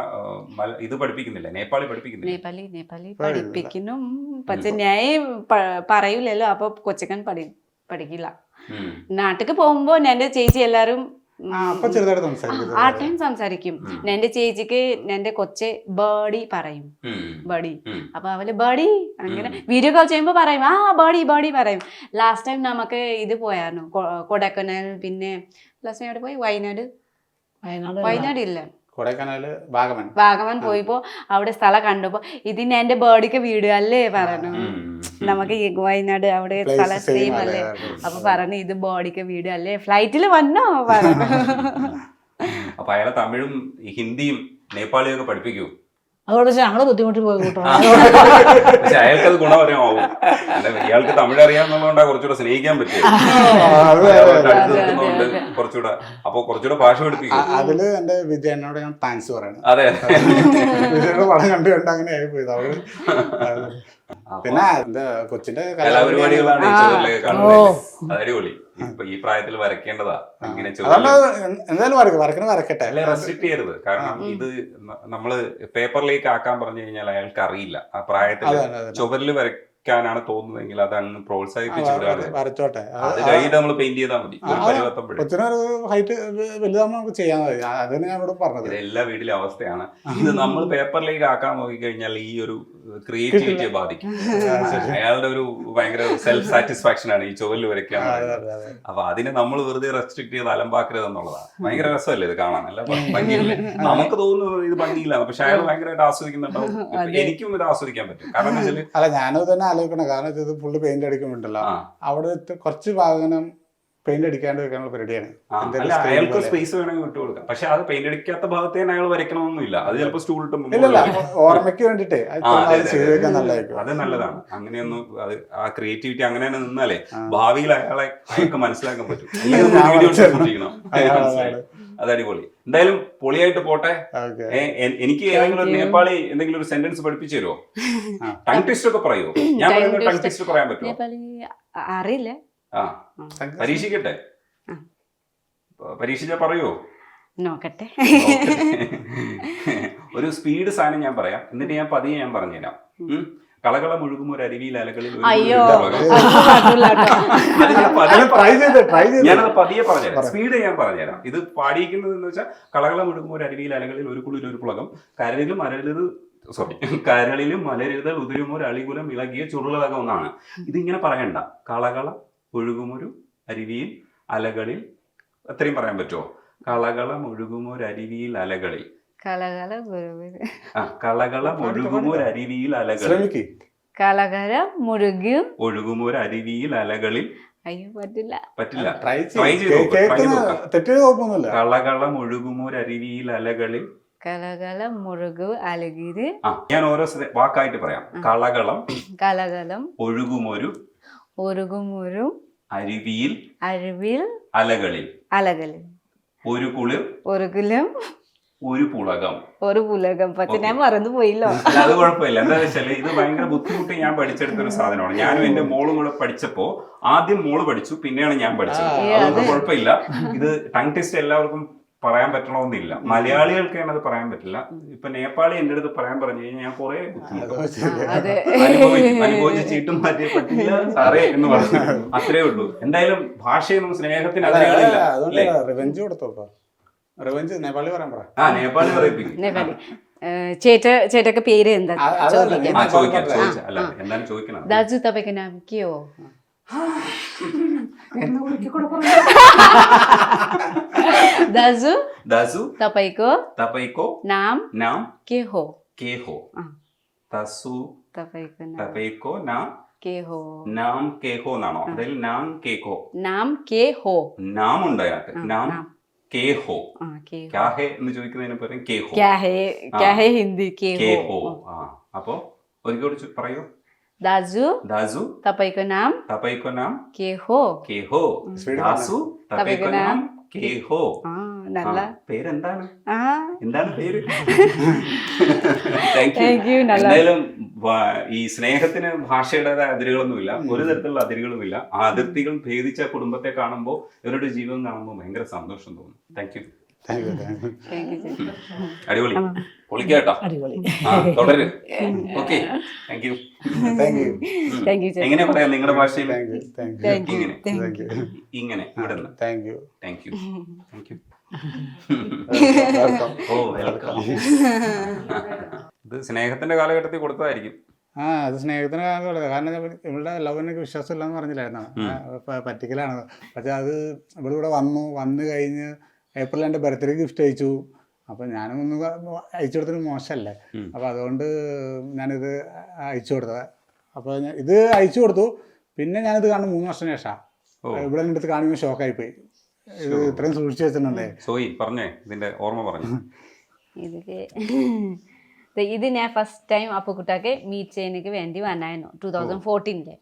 ഇത് പഠിപ്പിക്കുന്നില്ല, നേപ്പാളി പഠിപ്പിക്കുന്നില്ല? നേപ്പാളി പഠിപ്പിക്കുന്നു. പക്ഷെ ഞാൻ പറയൂലല്ലോ, അപ്പൊ കൊച്ചക്കൻ പഠിക്കില്ല. നാട്ടിക്ക് പോകുമ്പോ എന്റെ ചേച്ചി എല്ലാരും ആ ടൈം സംസാരിക്കും. എന്റെ ചേച്ചിക്ക് എന്റെ കൊച്ചെ ബേഡി പറയും, ബഡി. അപ്പൊ അവള് ബഡി അങ്ങനെ വീഡിയോ കോൾ ചെയ്യുമ്പോ പറയും, ബഡി പറയും. ലാസ്റ്റ് ടൈം നമുക്ക് ഇത് പോയായിരുന്നു കൊടൈക്കനാൽ, പിന്നെ ലാസ്റ്റ് ടൈം പോയി വയനാട് ഇല്ല വാഗമൺ പോയപ്പോ അവിടെ സ്ഥലം കണ്ടപ്പോ ഇതിന് എന്റെ ബേർഡിക്ക് വീട് അല്ലേ പറഞ്ഞു. നമുക്ക് വയനാട് അവിടെ സ്ഥലം സെയിം അല്ലേ. അപ്പൊ പറഞ്ഞു ഇത് ബോഡിക്ക് വീട് അല്ലേ, ഫ്ലൈറ്റിൽ വന്നോ പറഞ്ഞു. അപ്പൊ അയാളെ തമിഴും ഹിന്ദിയും നേപ്പാളിയും ഒക്കെ പഠിപ്പിക്കൂ? അതുകൊണ്ട് ഞങ്ങള് ബുദ്ധിമുട്ടി പോയി കൂട്ടണം. പക്ഷെ അയാൾക്ക് അത് ഗുണപരമാവും. അല്ല, ഇയാൾക്ക് തമിഴ് അറിയാവുന്നതുകൊണ്ടാണ് കുറച്ചുകൂടെ സ്നേഹിക്കാൻ പറ്റിയത്. കുറച്ചുകൂടെ അപ്പൊ കുറച്ചുകൂടെ ഭാഷ പഠിപ്പിക്കും. അതില് എന്റെ വിജയനോട് ഞാൻ താങ്ക്സ് പറയണം. അതെ, വിജയനോട് പടം കണ്ട് അങ്ങനെ ആയി പോയത് അവള്. പിന്നെ എന്താ കൊച്ചിന്റെ കലാപരിപാടികളാണ് ഈ ചുവരിലൊക്കെ കാണുന്നത്. അടിപൊളി. ഇപ്പൊ ഈ പ്രായത്തിൽ വരയ്ക്കേണ്ടതാ ഇങ്ങനെ എന്തായാലും വരക്കട്ടെ. അല്ലെ, റെസ്ട്രിക്ട് ചെയ്യരുത്. കാരണം ഇത് നമ്മള് പേപ്പറിലേക്ക് ആക്കാൻ പറഞ്ഞു കഴിഞ്ഞാൽ അയാൾക്ക് അറിയില്ല. ആ പ്രായത്തിൽ ചുവരിൽ വരയ്ക്കാനാണ് തോന്നുന്നതെങ്കിൽ അത് അങ്ങ് പ്രോത്സാഹിപ്പിച്ചു വിടാതെ വരച്ചോട്ടെ. അത് കഴിഞ്ഞിട്ട് നമ്മൾ പെയിന്റ് ചെയ്താൽ മതി. കൊച്ചിനൊരു ഹൈറ്റ് വലുതാകുമ്പോൾ നമുക്ക് ചെയ്യാൻ മതി. അതിന് ഞാൻ ഇവിടെ പറഞ്ഞത്. ഇത് എല്ലാ വീട്ടിലെ അവസ്ഥയാണ്. ഇത് നമ്മൾ പേപ്പറിലേക്ക് ആക്കാൻ നോക്കിക്കഴിഞ്ഞാൽ ഈ ഒരു ക്രിയേറ്റിവിറ്റിയെ ബാധിക്കും. അയാളുടെ ഒരു ഭയങ്കര സെൽഫ് സാറ്റിസ്ഫാക്ഷൻ ആണ് ഈ ചുവരിൽ വരയ്ക്കുക. അപ്പൊ അതിനെ നമ്മൾ വെറുതെ റെസ്ട്രിക്ട് ചെയ്ത് അലമ്പാക്കരുത് എന്നുള്ളതാണ്. ഭയങ്കര രസമല്ലേ ഇത് കാണാൻ? അല്ല, ഭംഗിയില്ലേ? നമുക്ക് തോന്നുന്നു ഇത് ഭംഗിയില്ല, പക്ഷെ അയാൾ ഭയങ്കരമായിട്ട് ആസ്വദിക്കുന്നുണ്ടാവും. എനിക്കും ഇത് ആസ്വദിക്കാൻ പറ്റും. കാരണം എന്താ വെച്ചാല് അല്ല, ഞാനത് തന്നെ ആലോചിക്കണം. കാരണം ഇത് ഫുള്ള് പെയിന്റ് അടിക്കുമ്പോണ്ടല്ലോ, അവിടെ കുറച്ച് ഭാഗം പെയിന്റ് അടിക്കാണ്ട് വെക്കാനുള്ള പരിപാടിയാണ്. അയാൾക്ക് സ്പേസ് വേണമെങ്കിൽ വിട്ടു കൊടുക്കാം. പക്ഷെ അത് പെയിന്റ് അടിക്കാത്ത ഭാഗത്ത് തന്നെ അയാൾ വരയ്ക്കണമെന്നില്ല. അത് ചിലപ്പോൾ സ്റ്റൂൾ ഓർമ്മയ്ക്ക് വേണ്ടിട്ടേ അത് നല്ലതാണ്. അങ്ങനെയൊന്നും അത് ആ ക്രിയേറ്റിവിറ്റി അങ്ങനെ തന്നെ നിന്നാലേ ഭാവിയിൽ അയാൾക്ക് മനസ്സിലാക്കാൻ പറ്റും. അത് അടിപൊളി. എന്തായാലും പൊളിയായിട്ട് പോട്ടെ. എനിക്ക് ഏതെങ്കിലും ഒരു നേപ്പാളി എന്തെങ്കിലും ഒരു സെന്റൻസ് പഠിപ്പിച്ചു തരുമോ? ടങ് ട്വിസ്റ്റ് ഒക്കെ പറയുമോ? ഞാൻ പറയുന്നത് ടങ് ട്വിസ്റ്റ് പറയാൻ പറ്റുമോ? അറിയില്ല. പരീക്ഷിക്കട്ടെ. പരീക്ഷിച്ചാ പറയുമോ? നോക്കട്ടെ. ഒരു സ്പീഡ് സാധനം ഞാൻ പറയാം, എന്നിട്ട് ഞാൻ പതിയെ ഞാൻ പറഞ്ഞുതരാം. കളകള മുഴുകും ഒരു അരുവിയിൽ അലകളിൽ ഞാനത് പതിയെ പറഞ്ഞുതരാം. സ്പീഡ് ഞാൻ പറഞ്ഞുതരാം. ഇത് പാടിയിരിക്കുന്നത് എന്ന് വെച്ചാൽ കളകള മുഴുകും ഒരു അരുവിയിൽ അലകളിൽ ഒരു കുളിൽ ഒരു പുളകം കരളിലും കരളിലും മലരുതൽ ഉതിരുമൊരു അളികുലം ഇളകിയ ചുരുളകം എന്നാണ്. ഇതിങ്ങനെ പറയണ്ട. കളകള ഒഴുകുമൊരു അരുവിയിൽ അലകളിൽ, അത്രയും പറയാൻ പറ്റുമോ? കളകള ഒഴുകുമൊരു അരുവിയിൽ അലകളിൽ, കളകള ഒഴുകുമൊരു അരുവിയിൽ അലകളിൽ, കളകള മുഴുകും ഒഴുകുമൊരു അരുവിയിൽ അലകളിൽ. അയ്യോ, പറ്റില്ല. ട്രൈ ചെയ്ത് നോക്കാം. കളകള ഒഴുകുമൊരു അരുവിയിൽ അലകളിൽ, കളകളം മുഴുകു അലകിര്. ഞാൻ ഓരോ വാക്കായിട്ട് പറയാം. കളകളം ഒഴുകുമൊരു അരുവിയിൽ അലകളിൽ ഒരു കുളിർ ഒരു പുളകം. പക്ഷെ ഞാൻ മറന്നു പോയില്ലോ. അല്ല, അത് കുഴപ്പമില്ല. എന്താ വെച്ചാല് ഇത് ഭയങ്കര ബുദ്ധിമുട്ട് ഞാൻ പഠിച്ചെടുത്ത ഒരു സാധനമാണ്. ഞാനും എന്റെ മോളും കൂടെ പഠിച്ചപ്പോ ആദ്യം മോള് പഠിച്ചു, പിന്നെയാണ് ഞാൻ പഠിച്ചത്. അതൊന്നും കുഴപ്പമില്ല. ഇത് ടങ് ട്വിസ്റ്റ് എല്ലാവർക്കും പറയാൻ പറ്റണമെന്നില്ല. മലയാളികൾക്ക് അത് പറയാൻ പറ്റില്ല. ഇപ്പൊ നേപ്പാളി എന്റെ അടുത്ത് പറയാൻ പറഞ്ഞു കഴിഞ്ഞാൽ ഞാൻ കുറെ അനുഭവിച്ച് ചീട്ടും മാറ്റി പറ്റില്ല സാറേ എന്ന് പറഞ്ഞു. അത്രേ ഉള്ളൂ. എന്തായാലും ഭാഷയൊന്നും സ്നേഹത്തിന് അതിരുകളില്ല. നേപ്പാളി പറയാൻ പറ. നേപ്പാളി പറയിപ്പിക്കും. ചേട്ടക്ക് പേര് എന്താ എന്താണ് ചോദിക്കണം? दाजु तपाईको नाम के हो? दाजु तपाईको नाम के हो? दाजु तपाईको नाम के हो? नाम के हो എന്നാണോ? അതിൽ നാം കേക്കോ. नाम के हो. നാം ഉണ്ട് അതിനകത്ത്. നാം के हो. क्या है എന്ന് ചോദിക്കുന്നതിന് പകരം के हो. क्या है हिंदी के हो. അപ്പോ ഒരിക്കൽ പറയൂ. दाजु तपाईको नाम के हो? दासു तपाईको नाम के हो. നല്ല പേരെന്താണ്? പേര്? എന്തായാലും ഈ സ്നേഹത്തിന് ഭാഷയുടേതായ അതിരുകളൊന്നുമില്ല. ഒരു തരത്തിലുള്ള അതിരുകളുമില്ല. ആ അതിർത്തികൾ ഭേദിച്ച കുടുംബത്തെ കാണുമ്പോൾ ഇവരുടെ ജീവിതം കാണുമ്പോൾ ഭയങ്കര സന്തോഷം തോന്നും. Thank you. അടിപൊളി. പൊളിക്കാട്ടോ. തുടര്. Okay, thank you. എങ്ങനെ പറയാം നിങ്ങളുടെ ഭാഷയിൽ? ഇങ്ങനെ ഇവിടുന്ന്. Thank you. Oh, welcome. ഇത് സ്നേഹത്തിന്റെ കാലഘട്ടത്തിൽ കൊടുത്തതായിരിക്കും. അത് സ്നേഹത്തിന് കാലഘട്ടം. കാരണം ഇവളുടെ ലവിനൊക്കെ വിശ്വാസം ഇല്ലെന്ന് പറഞ്ഞില്ലായിരുന്നു. പറ്റിക്കലാണ്. പക്ഷെ അത് ഇവളിവിടെ വന്നു കഴിഞ്ഞ് ഏപ്രിൽ എൻ്റെ ബർത്ത്ഡേ ഗിഫ്റ്റ് അയച്ചു. അപ്പോൾ ഞാനും ഒന്ന് അയച്ചു കൊടുത്തത് മോശമല്ലേ. അപ്പോൾ അതുകൊണ്ട് ഞാനിത് അയച്ചു കൊടുത്തത്. അപ്പോൾ ഇത് അയച്ചു കൊടുത്തു. പിന്നെ ഞാനിത് കാണുന്ന 3 വർഷം ശേഷം ഇവിടെ എൻ്റെ അടുത്ത് കാണുമ്പോൾ ഷോക്കായിപ്പോയി. ഇത് ഇത്രയും സൂക്ഷിച്ചു വെച്ചിട്ടുണ്ടേ. സോയി പറഞ്ഞേ, ഇതിന്റെ ഓർമ്മ പറഞ്ഞു. ഇതില് ഇത് ഞാൻ ഫസ്റ്റ് ടൈം അപ്പുക്കുട്ടാക്ക് മീറ്റ് ചെയ്യാനൊക്കെ വേണ്ടി വന്നായിരുന്നു 2014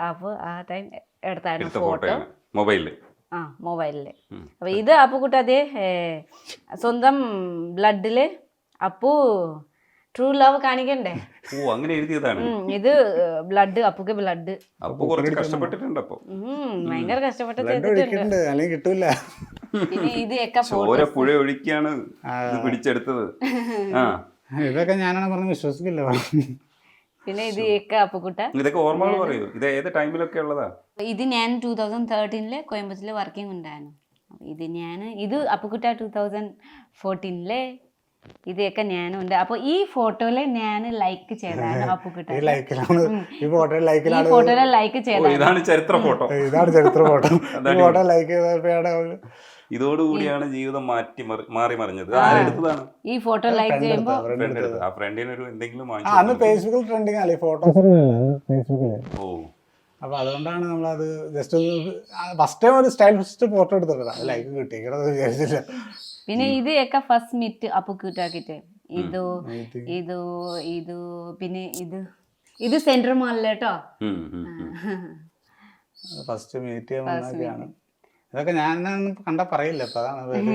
അപ്പൊ ആ ടൈം എടുത്തായിരുന്നു ഫോട്ടോ മൊബൈലില്. മൊബൈലില്. അപ്പൊ ഇത് അപ്പുക്കുട്ട അതേ സ്വന്തം ബ്ലഡില് അപ്പു ട്രൂ ലവ് കാണിക്കണ്ടേ. അങ്ങനെ എഴുതിയതാണ്. ഇത് ബ്ലഡ് അപ്പുക്ക് ബ്ലഡ് കഷ്ടപ്പെട്ടിട്ടുണ്ട്. അപ്പൊ ഭയങ്കര കഷ്ടപ്പെട്ട് ചെയ്തിട്ടുണ്ട്. കിട്ടൂല. പിന്നെ ഇത് ഒക്കെ പുഴ ഒഴുക്കിയാണ് പിടിച്ചെടുത്തത്. ഇതൊക്കെ ഞാനാണ് പറഞ്ഞ് വിശ്വസിക്കില്ല. പിന്നെ ഇത് ഒക്കെ അപ്പുക്കുട്ട. ഇതൊക്കെ ഓർമ്മകൾ പറയൂ. ഇത് ഏത് ടൈമിലൊക്കെ ഉള്ളതാ? ഇത് ഞാൻ 2013 കോയമ്പത്തൂരിൽ വർക്കിംഗ് ഉണ്ടായിരുന്നു. ഇത് അപ്പുക്കുട്ട 2014 ഇതൊക്കെ ഞാനും ഉണ്ട്. അപ്പൊ ഈ ഫോട്ടോയില് ഞാൻ ലൈക്ക് ചെയ്താണ് അപ്പുക്കുട്ട. ഈ ഫോട്ടോയില് ലൈക്ക് ചെയ്ത ഇതാണ് ചരിത്ര ഫോട്ടോ. ഇതാണ് ചരിത്ര ഫോട്ടോ. ഫോട്ടോ ലൈക്ക് ചെയ്തപ്പോഴാണ് ഇതോടുകൂടിയാണ് ജീവിതം മാറി മറിഞ്ഞത്. ആരെടുത്തതാണ് ഈ ഫോട്ടോ ലൈക്ക് ചെയ്യുമ്പോ? ആ ഫ്രണ്ടിന് ഒരു എന്തെങ്കിലും അന്ന് ഫേസ്ബുക്കിൽ ട്രെൻഡിങ് അല്ലേ ഫോട്ടോസ് ഫേസ്ബുക്കില്. അപ്പൊ അതുകൊണ്ടാണ് നമ്മളത് ജസ്റ്റ് ഫസ്റ്റ് ടൈം ഒരു സ്റ്റൈലിസ്റ്റ് ഫോട്ടോ എടുത്തിട്ടാ ലൈക്ക് കിട്ടി വിചാരിച്ചില്ല. പിന്നെ ഇത് ഒക്കെ ഫസ്റ്റ് മീറ്റ് അപ്പുക്കുട്ടാക്കിട്ട് ഇത് പിന്നെ ഇത് സെൻട്രൽ മാളില് കേട്ടോ ഫസ്റ്റ് മീറ്റ് ചെയ്യാൻ ഇതൊക്കെ ഞാൻ കണ്ടാ പറയില്ല. അപ്പൊ അതാണ്